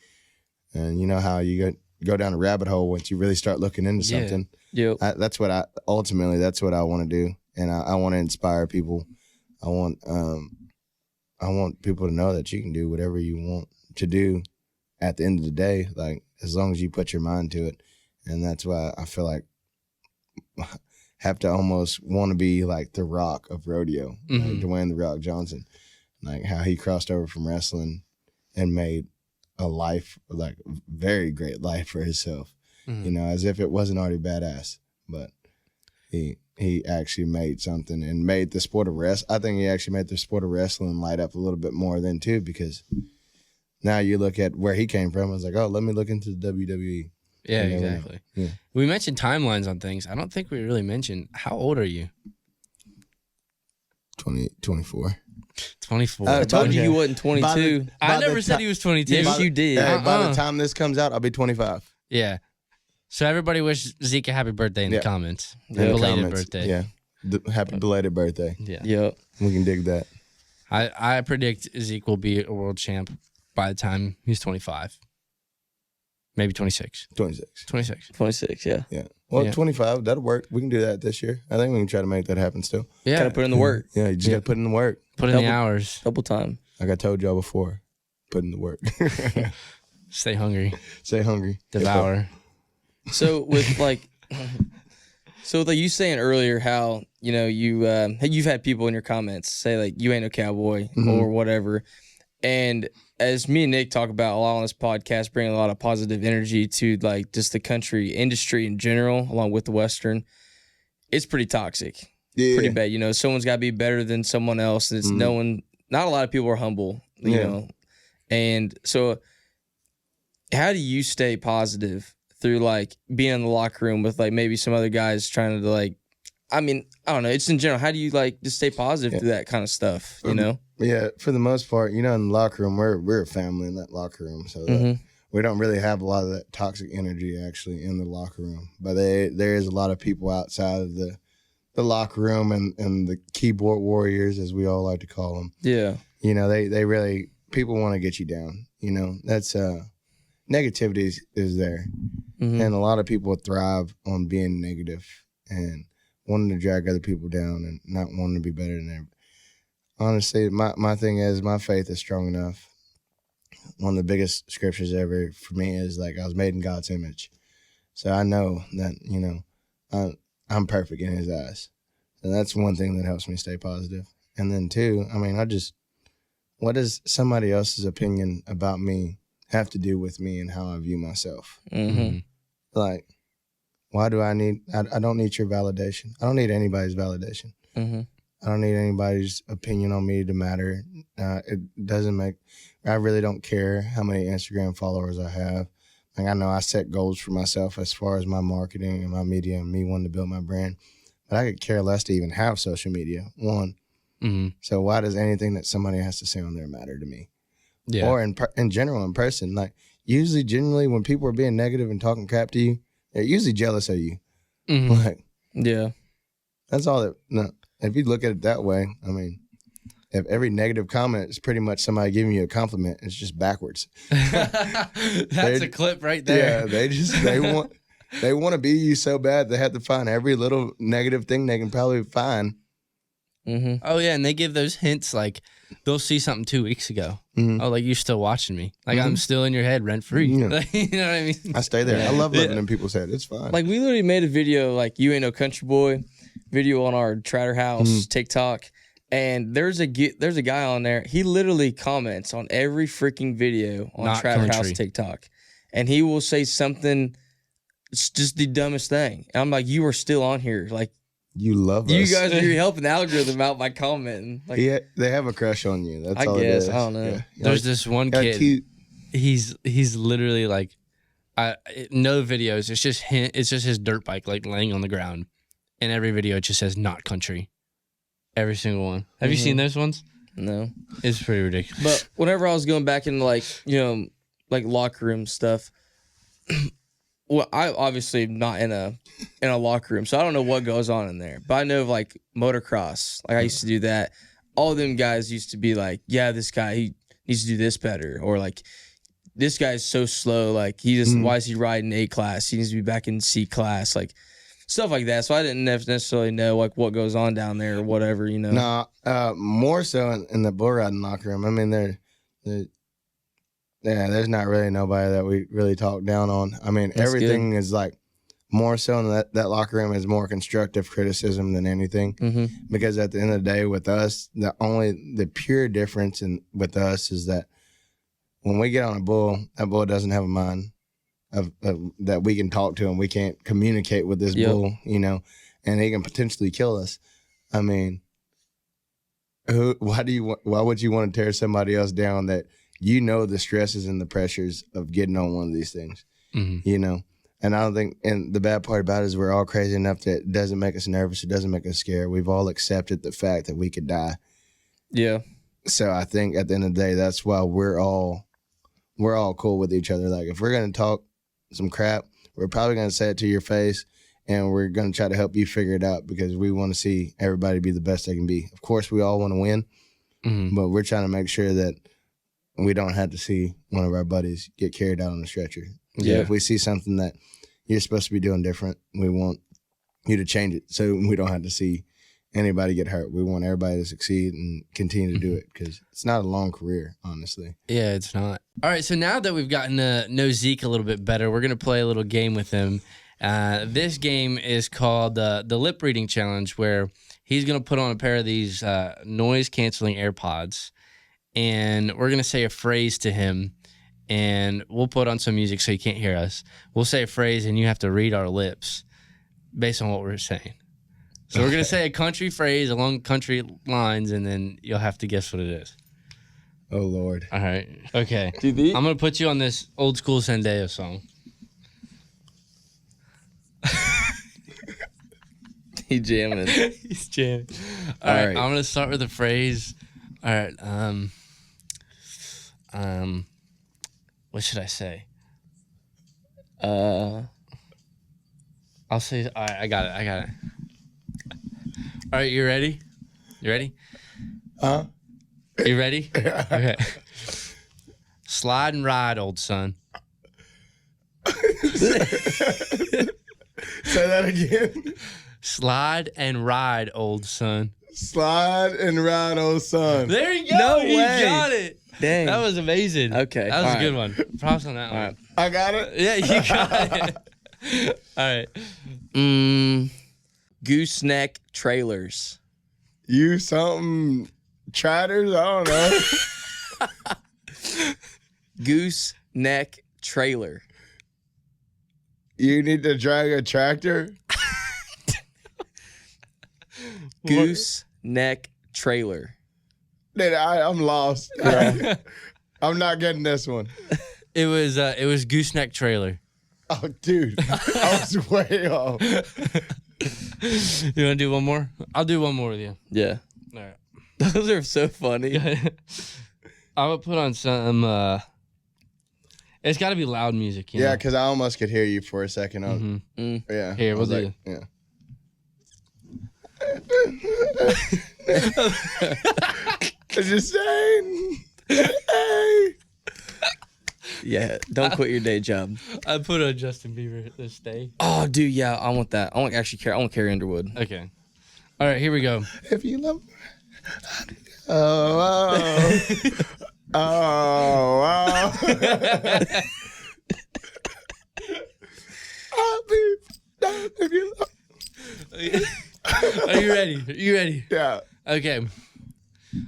And you know how you go down a rabbit hole once you really start looking into something. Yep. That's what I want to do. And I want to inspire people. I want people to know that you can do whatever you want to do at the end of the day, like as long as you put your mind to it, and that's why I feel like have to almost want to be like the Rock of rodeo, like Dwayne the Rock Johnson, like how he crossed over from wrestling and made a life, like very great life for himself, you know, as if it wasn't already badass, but he actually made something and made the sport of I think he actually made the sport of wrestling light up a little bit more than too, because now you look at where he came from. I was like, oh, let me look into the WWE. Yeah, exactly. Yeah. We mentioned timelines on things. I don't think we really mentioned, how old are you? 24. 24. I told you wasn't 22. I never said he was 22. Yes, you did. By the time this comes out, I'll be 25. Yeah. So everybody wish Zeke a happy birthday in the comments. Belated birthday. Yeah. Happy belated birthday. Yeah. Yep. We can dig that. I predict Zeke will be a world champ by the time he's 25. Maybe 26. 26. 26, yeah. Yeah. Well, 25, that'll work. We can do that this year. I think we can try to make that happen still. Yeah. Gotta put in the work. Yeah, you just got to put in the work. Put in the hours. Double time. Like I told y'all before, put in the work. Stay hungry. Stay hungry. Devour. So with like, you saying earlier how, you know, you've had people in your comments say like, you ain't no cowboy or whatever. And as me and Nick talk about a lot on this podcast, bringing a lot of positive energy to like just the country industry in general, along with the Western, it's pretty toxic. Yeah. Pretty bad. You know, someone's got to be better than someone else. It's not a lot of people are humble, you know. And so how do you stay positive through like being in the locker room with like maybe some other guys trying to like, I mean, I don't know. It's in general. How do you like just stay positive through that kind of stuff, you know? Yeah, for the most part, you know, in the locker room, we're a family in that locker room. So that we don't really have a lot of that toxic energy actually in the locker room. But there is a lot of people outside of the locker room and the keyboard warriors, as we all like to call them. Yeah. You know, they really, people want to get you down. You know, that's negativity is there. And a lot of people thrive on being negative and wanting to drag other people down and not wanting to be better than them. Honestly, my thing is my faith is strong enough. One of the biggest scriptures ever for me is like I was made in God's image. So I know that, you know, I'm perfect in his eyes. And that's one thing that helps me stay positive. And then two, I mean, what does somebody else's opinion about me have to do with me and how I view myself? Like, why do I don't need your validation. I don't need anybody's validation. I don't need anybody's opinion on me to matter. It doesn't I really don't care how many Instagram followers I have. Like I know I set goals for myself as far as my marketing and my media and me wanting to build my brand. But I could care less to even have social media, one. So why does anything that somebody has to say on there matter to me? Yeah. Or in general, in person, like usually generally when people are being negative and talking crap to you, they're usually jealous of you. Like, yeah. That's all that, no. If you look at it that way, I mean, if every negative comment is pretty much somebody giving you a compliment, it's just backwards. That's a clip right there. Yeah, they want to be you so bad they have to find every little negative thing they can probably find. Oh yeah, and they give those hints like they'll see something 2 weeks ago. Oh, like you're still watching me. Like I'm still in your head rent free. You know what I mean? I stay there. I love living in people's head. It's fine. Like we literally made a video like You Ain't No Country Boy video on our Tratter House TikTok, and there's a guy on there. He literally comments on every freaking video on Tratter House TikTok, and he will say something. It's just the dumbest thing. And I'm like, you are still on here, like. You love us. You guys are helping the algorithm out by commenting. Like, yeah, they have a crush on you. That's all guess. It is. I don't know. Yeah. There's this one kid. He's literally like, no videos. It's just his dirt bike like laying on the ground, and every video it just says "not country." Every single one. Have you seen those ones? No. It's pretty ridiculous. But whenever I was going back into like like locker room stuff. Well, I obviously am not in a locker room, so I don't know what goes on in there. But I know of like motocross. Like I used to do that. All of them guys used to be like, yeah, this guy, he needs to do this better. Or like, this guy's so slow. Like why is he riding A class? He needs to be back in C class. Like stuff like that. So I didn't necessarily know like what goes on down there or whatever, you know. No, more so in the bull riding locker room. I mean, Yeah, there's not really nobody that we really talk down on. I mean, That's everything is like more so in that locker room is more constructive criticism than anything. Mm-hmm. Because at the end of the day, with us, the pure difference with us is that when we get on a bull, that bull doesn't have a mind of that we can talk to him. We can't communicate with this bull, you know, and he can potentially kill us. I mean, why would you want to tear somebody else down that you know the stresses and the pressures of getting on one of these things, you know? And I don't think, and the bad part about it is we're all crazy enough that it doesn't make us nervous. It doesn't make us scared. We've all accepted the fact that we could die. Yeah. So I think at the end of the day, that's why we're all cool with each other. Like if we're going to talk some crap, we're probably going to say it to your face and we're going to try to help you figure it out because we want to see everybody be the best they can be. Of course, we all want to win, but we're trying to make sure that we don't have to see one of our buddies get carried out on a stretcher. Yeah. If we see something that you're supposed to be doing different, we want you to change it so we don't have to see anybody get hurt. We want everybody to succeed and continue to do it because it's not a long career, honestly. Yeah, it's not. All right, so now that we've gotten to know Zeke a little bit better, we're going to play a little game with him. This game is called the Lip Reading Challenge, where he's going to put on a pair of these noise-canceling AirPods, and we're going to say a phrase to him, and we'll put on some music so he can't hear us. We'll say a phrase, and you have to read our lips based on what we're saying. So we're going to say a country phrase along country lines, and then you'll have to guess what it is. Oh, Lord. All right. Okay. TV? I'm going to put you on this old school Zendaya song. He jamming. He's jamming. All right. I'm going to start with a phrase. All right. What should I say? I'll say, all right, I got it. All right, you ready? You ready? Are you ready? Okay. Slide and ride, old son. Say that again. Slide and ride, old son. Slide and ride, old son. There you go. No You way. got it. Dang. That was amazing. Okay. That was All a good one. Props on that one. right. I got it. Yeah, you got it. All right. Gooseneck trailers. You something Tratters? I don't know. Gooseneck trailer. You need to drag a tractor? Gooseneck trailer. Dude, I'm lost. I'm not getting this one. It was gooseneck trailer. Oh, dude. I was way off. You want to do one more? I'll do one more with you. Yeah. All right. Those are so funny. I would put on some. It's got to be loud music. You Yeah, know? because I almost could hear you for a second. Yeah. Here, we'll do. Yeah. I'm just saying. Hey. Yeah. Don't quit your day job. I put on Justin Bieber this day. Oh, dude. Yeah. I want that. I want Carrie Underwood. Okay. All right, here we go. If you love me. Oh. I'll be down if you love me. Are you ready? Are you ready? Yeah. Okay.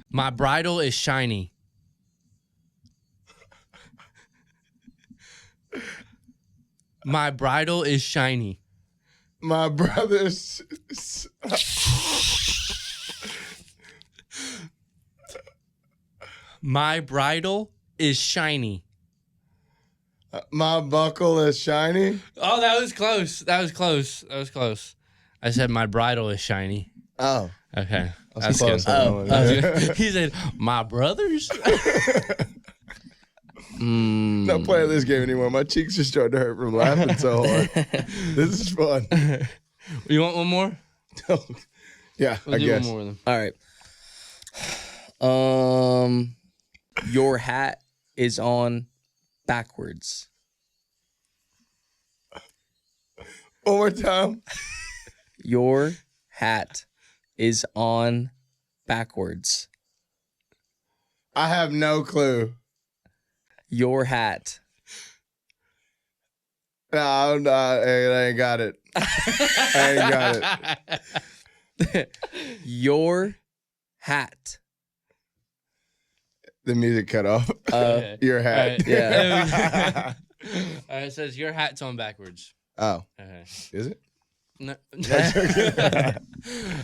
My bridle is shiny. My bridle is shiny. My brother's. My bridle is shiny. My buckle is shiny. Oh, that was close. That was close. I said my bridle is shiny. Oh. Okay. That's That's close. good. Oh. He said, my brothers? Not playing this game anymore. My cheeks are starting to hurt from laughing so hard. This is fun. You want one more? Yeah, We'll I do guess. one more of them. All right. Your hat is on backwards. One more time. Your hat is on backwards. I have no clue. Your hat. No, I ain't got it. I ain't got it. Your hat. The music cut off. Your hat. All right. Yeah. All right, it says your hat's on backwards. Oh, Okay. is it? No.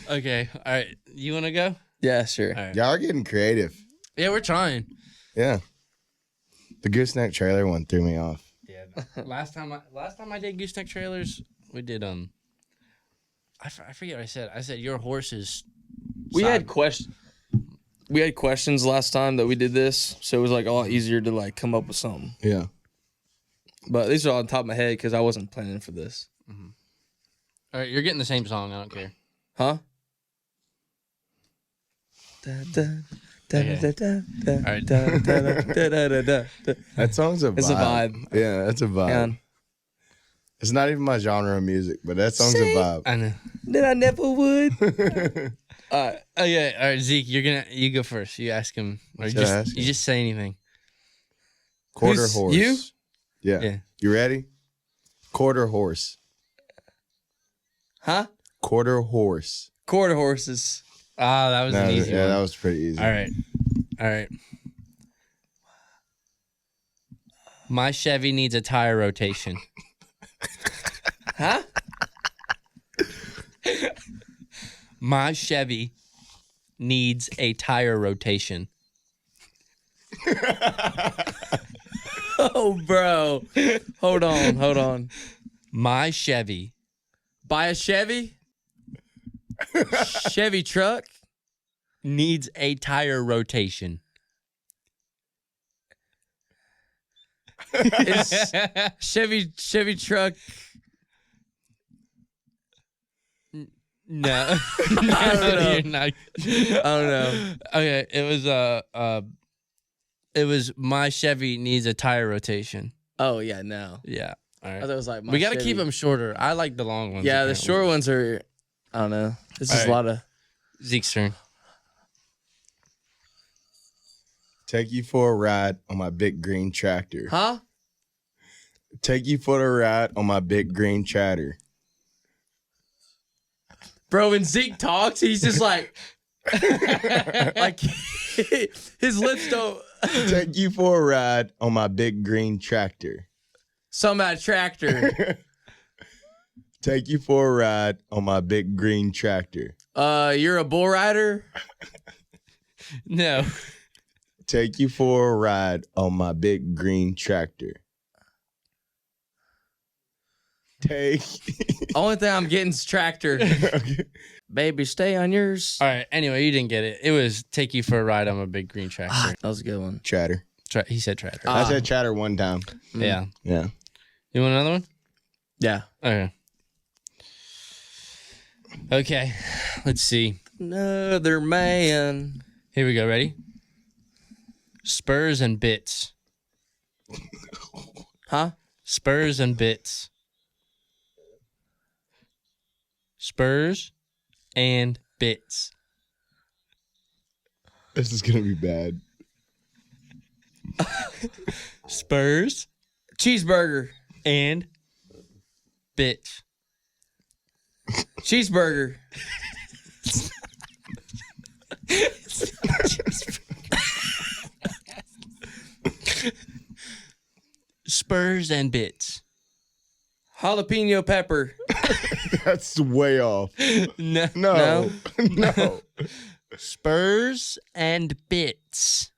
Okay. All right. You want to go? Yeah, sure. All right. Y'all are getting creative. Yeah, we're trying. Yeah. The gooseneck trailer one threw me off. Yeah. Last time I did gooseneck trailers, we did I forget what I said. I said your horse is. We had questions last time that we did this, so it was like a lot easier to like come up with something. Yeah. But these are on top of my head because I wasn't planning for this. Mm-hmm. All right, you're getting the same song. I don't care. Huh? That song's a vibe. It's a vibe. Yeah, that's a vibe. Man. It's not even my genre of music, but that song's a vibe. I know. Then I never would. Oh yeah. All right, Zeke, you go first. You ask him, or Should I ask you him? just say anything. Quarter Who's horse. you? Yeah. Yeah. You ready? Quarter horse. Huh? Quarter horse. Quarter horses. Ah, that was an easy yeah, one. that was pretty easy. All right. My Chevy needs a tire rotation. Huh? My Chevy needs a tire rotation. Oh, bro. Hold on. My Chevy Buy a Chevy? Chevy truck? needs a tire rotation. Is Chevy truck? No. don't know. You're not. I don't know. Okay, it was my Chevy needs a tire rotation. Oh yeah, no. Yeah. All I right. thought it was like my We got to Chevy. keep them shorter. I like the long ones. Yeah, the apparently. short ones are. I don't know. This is All a lot of. Zeke's turn. Take you for a ride on my big green tractor. Huh? Take you for a ride on my big green tractor. Bro, when Zeke talks, he's just like, like his lips don't. Take you for a ride on my big green tractor. Some at tractor. Take you for a ride on my big green tractor. You're a bull rider. No. Take you for a ride on my big green tractor. Take. Only thing I'm getting is tractor. Okay. Baby, stay on yours. All right. Anyway, you didn't get it. It was take you for a ride on a big green tractor. That was a good one. Chatter. He said Tratter. I said chatter one time. Yeah. Yeah. You want another one? Yeah. Okay. Okay. Let's see. Another man. Here we go. Ready? Spurs and bits. Huh? Spurs and bits. Spurs and bits. This is gonna be bad. Spurs Cheeseburger. and bits. Cheeseburger. Spurs and bits. Jalapeno pepper. That's way off. No. No. No. Spurs and bits.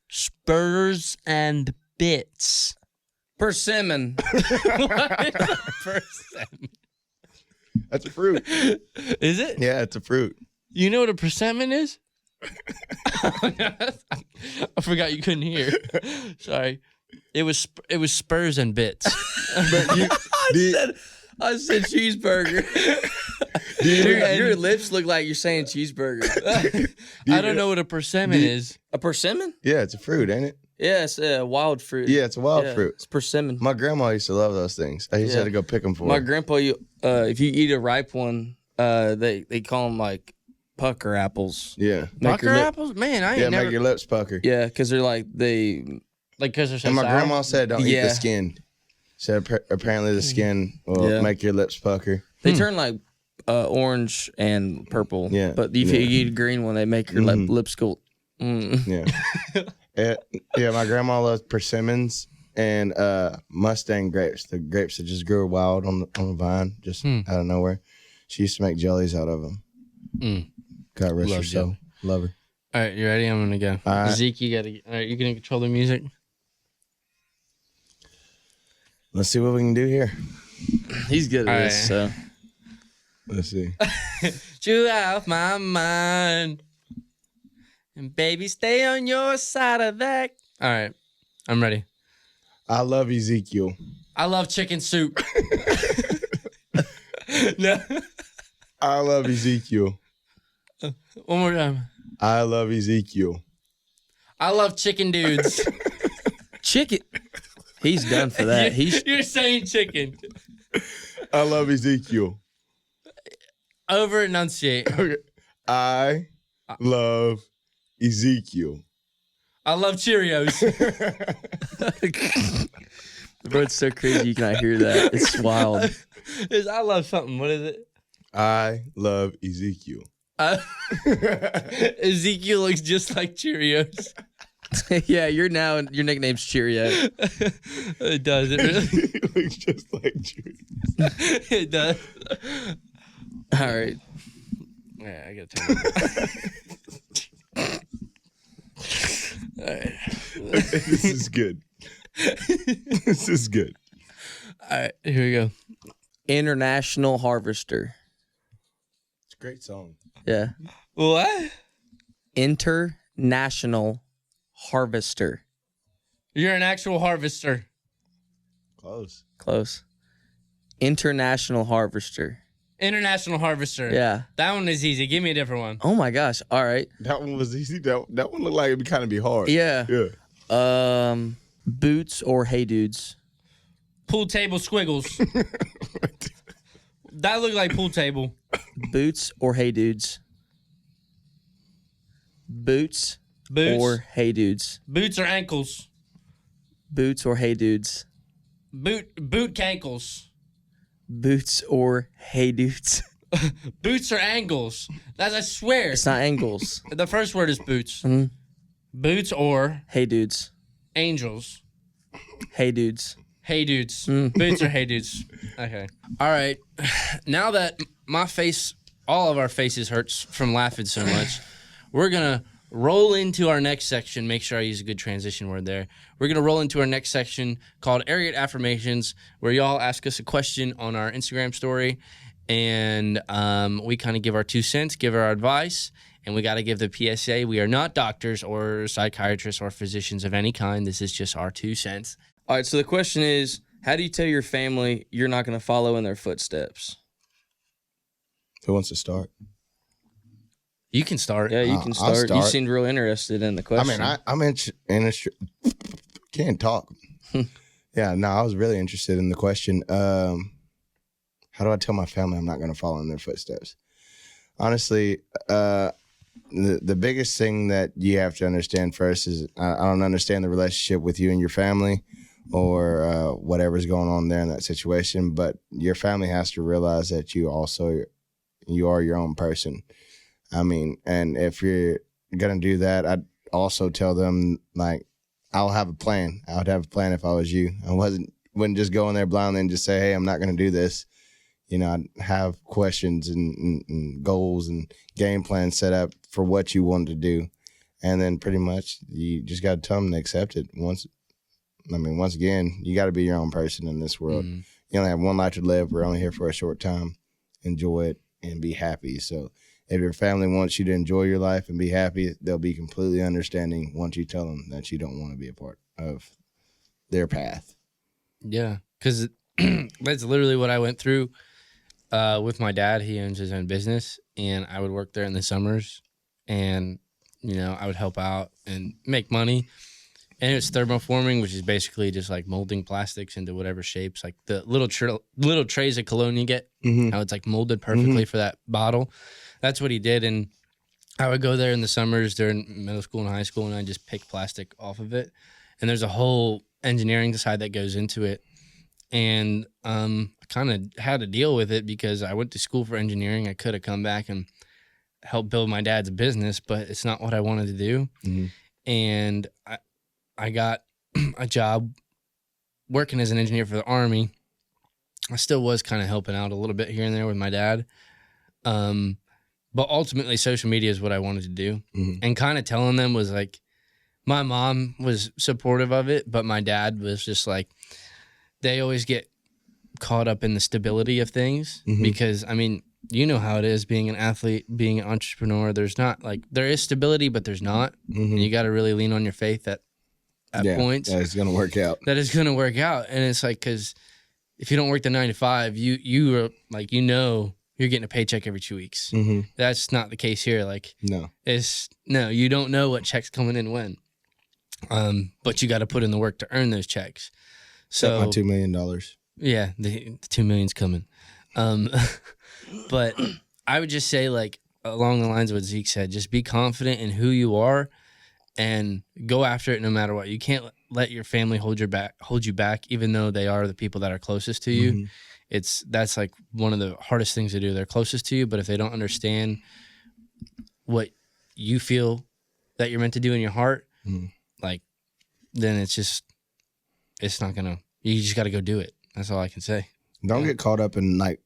Spurs and bits. Persimmon. What is a persimmon? That's a fruit. Is it? Yeah, it's a fruit. You know what a persimmon is? I forgot you couldn't hear. Sorry. It was Spurs and bits. But you, I said cheeseburger. Dude, Your lips look like you're saying cheeseburger. I don't know what a persimmon is. A persimmon? yeah, it's a fruit, ain't it? Yeah, it's a wild fruit. Yeah, it's a wild Yeah, fruit. It's persimmon. My grandma used to love those things. I used to Yeah. have to go pick them for My her. grandpa, if you eat a ripe one, they call them like pucker apples. Yeah. Make Pucker your lip- apples? Man, I Yeah, ain't never. make your lips pucker. Yeah, because they're like they Like because they're so And my sour? grandma said don't eat Yeah. the skin. Said apparently the skin will make your lips pucker. They turn like orange and purple. Yeah. But if you eat a green one, they make your lips go. Yeah. Yeah, my grandma loves persimmons and Mustang grapes. The grapes that just grew wild on the vine, just out of nowhere. She used to make jellies out of them. God rest her soul. Love her. All right, you ready? I'm gonna go. All right. Zeke, you gonna control the music? Let's see what we can do here. He's good at this. So Let's see. You out my mind, and baby, stay on your side of that. All right, I'm ready. I love Ezekiel. I love chicken soup. No. I love Ezekiel. One more time. I love Ezekiel. I love chicken dudes. chicken. He's done for that. You're saying chicken. I love Ezekiel. Over enunciate. Okay. I love Ezekiel. I love Cheerios. Bro, it's so crazy you cannot hear that. It's wild. I love something. What is it? I love Ezekiel. Ezekiel looks just like Cheerios. Yeah, your nickname's Cheerio. It does. It really. It looks just like Cheerios. It does. All right. Yeah, I gotta tell you. All right. This is good. This is good. All right, here we go. International Harvester. It's a great song. Yeah. What? International Harvester. You're an actual harvester. Close. International Harvester. International harvester. Yeah. That one is easy. Give me a different one. Oh my gosh. All right. That one was easy. That one looked like it'd kind of be hard. Yeah. Yeah. Boots or Hey Dudes? Pool table squiggles. That looked like pool table. Boots or Hey Dudes? Boots or Hey Dudes? Boots or ankles. Boots or Hey Dudes? Boot cankles. Boots or Hey Dudes? Boots or angles. That's I swear. It's not angles. The first word is boots. Mhm. Boots or Hey Dudes. angels. Hey Dudes. Hey dudes. Boots or hey dudes. Okay. All right. Now that all of our faces hurts from laughing so much, we're going to roll into our next section. Make sure I use a good transition word there. We're going to roll into our next section called Ariat Affirmations, where y'all ask us a question on our Instagram story, and we kind of give our 2 cents, give our advice, and we got to give the PSA. We are not doctors or psychiatrists or physicians of any kind. This is just our 2 cents. All right, so the question is, how do you tell your family you're not going to follow in their footsteps? Who wants to start? You can start. Yeah, you I'll can start. You start. seemed real interested in the question. I mean, I'm interested. Can't talk. Yeah, no, I was really interested in the question. How do I tell my family I'm not going to follow in their footsteps? Honestly, the biggest thing that you have to understand first is I don't understand the relationship with you and your family or whatever's going on there in that situation, but your family has to realize that you are your own person. I mean, and if you're going to do that, I'd also tell them, like, I'll have a plan. I would have a plan if I was you. I wouldn't just go in there blindly and just say, hey, I'm not going to do this. You know, I'd have questions and goals and game plans set up for what you want to do. And then pretty much you just got to tell them to accept it. Once again, you got to be your own person in this world. Mm-hmm. You only have one life to live. We're only here for a short time. Enjoy it and be happy. So if your family wants you to enjoy your life and be happy, they'll be completely understanding once you tell them that you don't want to be a part of their path. Yeah, because that's literally what I went through with my dad. He owns his own business, and I would work there in the summers, and, you know, I would help out and make money. And it's thermoforming, which is basically just like molding plastics into whatever shapes, like the little trays of cologne you get, how it's like molded perfectly for that bottle. That's what he did. And I would go there in the summers during middle school and high school, and I'd just pick plastic off of it. and there's a whole engineering side that goes into it. And I kind of had to deal with it because I went to school for engineering. I could have come back and helped build my dad's business, but it's not what I wanted to do. Mm-hmm. And I got a job working as an engineer for the Army. I still was kind of helping out a little bit here and there with my dad. But ultimately, social media is what I wanted to do. Mm-hmm. And kind of telling them was like, my mom was supportive of it, but my dad was just like, they always get caught up in the stability of things because, I mean, you know how it is being an athlete, being an entrepreneur. There's not like, there is stability, but there's not. And you got to really lean on your faith at points. That is going to work out. That is going to work out. And it's like, because if you don't work the 9 to 5, you are like, you're getting a paycheck every 2 weeks. That's not the case here. Like, no, you don't know what check's coming in when. But you got to put in the work to earn those checks. So my $2 million. Yeah, the $2 million's coming. But I would just say, like, along the lines of what Zeke said, just be confident in who you are and go after it no matter what. You can't let your family hold you back, even though they are the people that are closest to you. That's like one of the hardest things to do. They're closest to you, but if they don't understand what you feel that you're meant to do in your heart, like, then it's not gonna. You just got to go do it. That's all I can say. Don't get caught up in like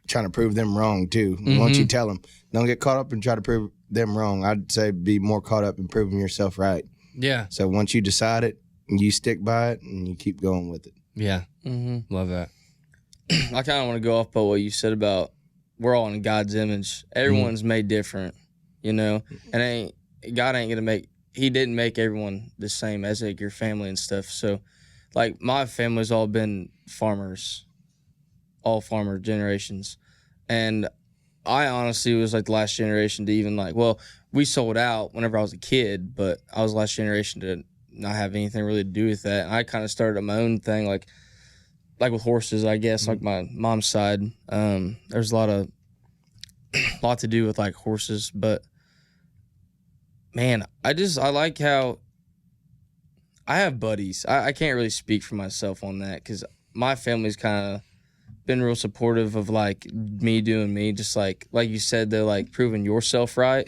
trying to prove them wrong too. Once you tell them, don't get caught up and try to prove them wrong. I'd say be more caught up in proving yourself right. Yeah. So once you decide it, you stick by it and you keep going with it. Yeah. Love that. I kind of want to go off by what you said about we're all in God's image. Everyone's made different, and God ain't gonna make. He didn't make everyone the same as like your family and stuff. So, like my family's all been farmers, all farmer generations, and I honestly was like the last generation to even like. Well, we sold out whenever I was a kid, but I was the last generation to not have anything really to do with that. And I kind of started my own thing, like with horses, I guess, like my mom's side. There's a lot to do with like horses, but man, I like how I have buddies. I can't really speak for myself on that because my family's kind of been real supportive of like me doing me, just like you said, they're like proving yourself right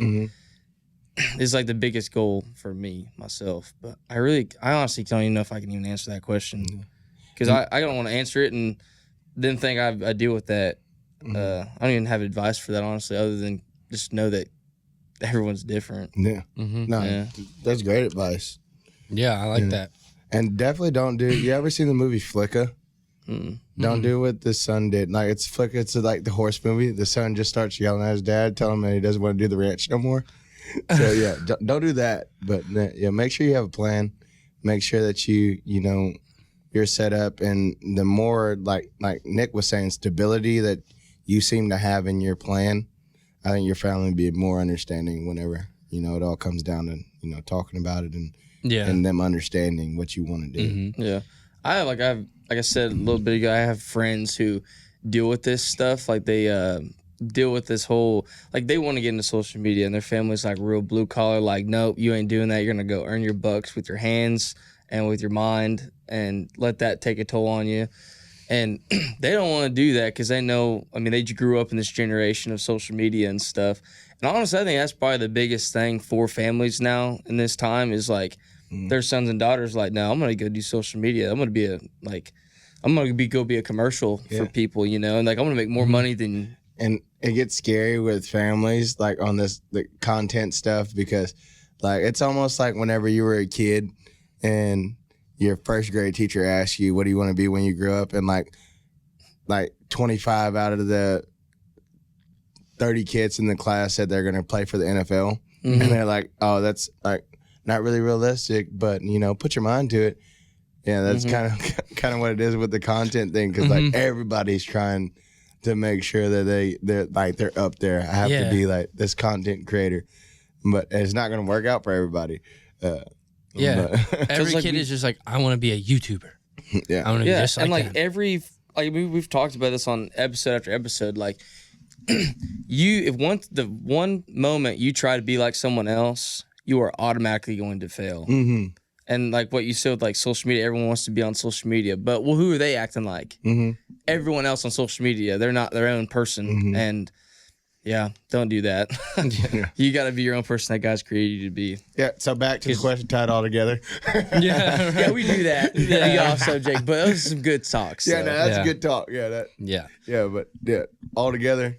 is like the biggest goal for me myself. But I honestly don't even know if I can even answer that question because I don't want to answer it and then think I deal with that. I don't even have advice for that, honestly, other than just know that everyone's different. Yeah. That's great advice. Yeah, I like that. And definitely don't do. You ever seen the movie Flicka? Don't do what the son did. Like it's Flicka. It's like the horse movie. The son just starts yelling at his dad, telling him that he doesn't want to do the ranch no more. So yeah, don't do that. But make sure you have a plan. Make sure that you're set up, and the more like Nick was saying, stability that you seem to have in your plan, I think your family will be more understanding whenever it all comes down to talking about it and them understanding what you want to do. Yeah, like I said a little bit ago, I have friends who deal with this stuff. Like they deal with this whole like they want to get into social media, and their family's like real blue collar. Like, nope, you ain't doing that. You're gonna go earn your bucks with your hands and with your mind, and let that take a toll on you. And they don't want to do that because they know, they grew up in this generation of social media and stuff. And honestly, I think that's probably the biggest thing for families now in this time is like their sons and daughters like, no, I'm going to go do social media. I'm going to go be a commercial for people, and like I'm going to make more money than. And it gets scary with families like on the content stuff because like it's almost like whenever you were a kid and your first grade teacher asks you, what do you want to be when you grow up? And like 25 out of the 30 kids in the class said they're going to play for the NFL. And they're like, oh, that's like not really realistic, but put your mind to it. Yeah, that's kind of what it is with the content thing. Cause like everybody's trying to make sure that they're up there. I have to be like this content creator, but it's not going to work out for everybody. Every kid is just like, I want to be a YouTuber. I want to be just like that. And we've talked about this on episode after episode. Like, the one moment you try to be like someone else, you are automatically going to fail. And like what you said with like social media, everyone wants to be on social media. But well, who are they acting like? Mm-hmm. Everyone else on social media, they're not their own person. Mm-hmm. And yeah, don't do that. You got to be your own person that God's created you to be. Yeah. So back to the question, tied all together. Yeah, we do that. We get off subject, but those are some good talks. Yeah, So. no, that's Yeah. a good talk. Yeah, Yeah. but all together,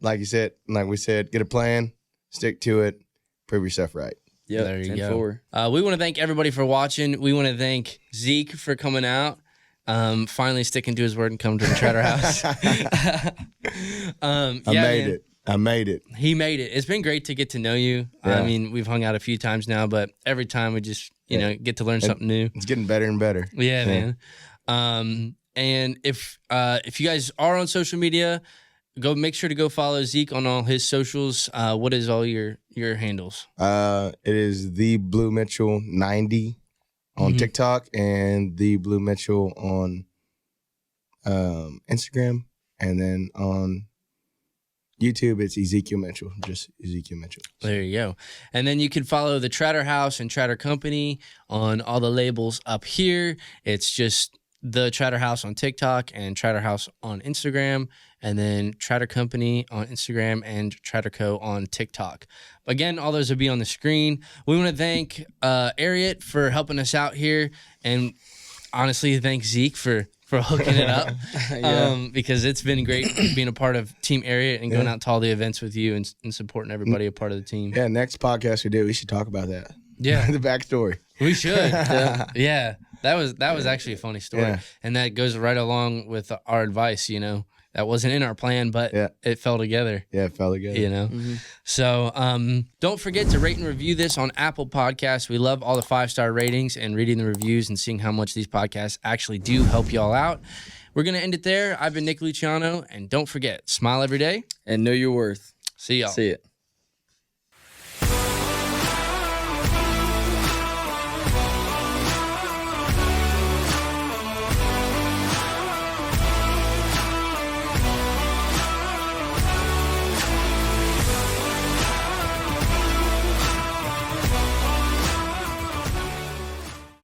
like you said, like we said, get a plan, stick to it, prove yourself right. Yep, There you 10-4. go. We want to thank everybody for watching. We want to thank Zeke for coming out. Finally sticking to his word and coming to the Tratter house. I made it. He made it. It's been great to get to know you. Yeah. I mean, we've hung out a few times now, but every time we just, you know, get to learn something new. It's getting better and better. Yeah, man. And if you guys are on social media, make sure to go follow Zeke on all his socials. What is all your handles? It is the Blue Mitchell 90 on TikTok and the Blue Mitchell on Instagram, and then on YouTube it's Ezekiel Mitchell, just Ezekiel Mitchell. There you go. And then you can follow the Tratter House and Tratter Company on all the labels up here. It's just the Tratter House on TikTok and Tratter House on Instagram, and then Tratter Company on Instagram and Tratter Co on TikTok. Again, all those will be on the screen. We want to thank Ariat for helping us out here, and honestly, thank Zeke for hooking it up. Because it's been great being a part of Team Ariat and going out to all the events with you and supporting everybody a part of the team. Yeah, next podcast we do, we should talk about that. Yeah. The backstory. We should. Yeah. That was actually a funny story. Yeah. And that goes right along with our advice, you know. That wasn't in our plan, but Yeah. it fell together. Yeah, it fell together. You know? So don't forget to rate and review this on Apple Podcasts. We love all the 5-star ratings and reading the reviews and seeing how much these podcasts actually do help y'all out. We're going to end it there. I've been Nick Luciano, and don't forget, smile every day. And know your worth. See y'all. See it.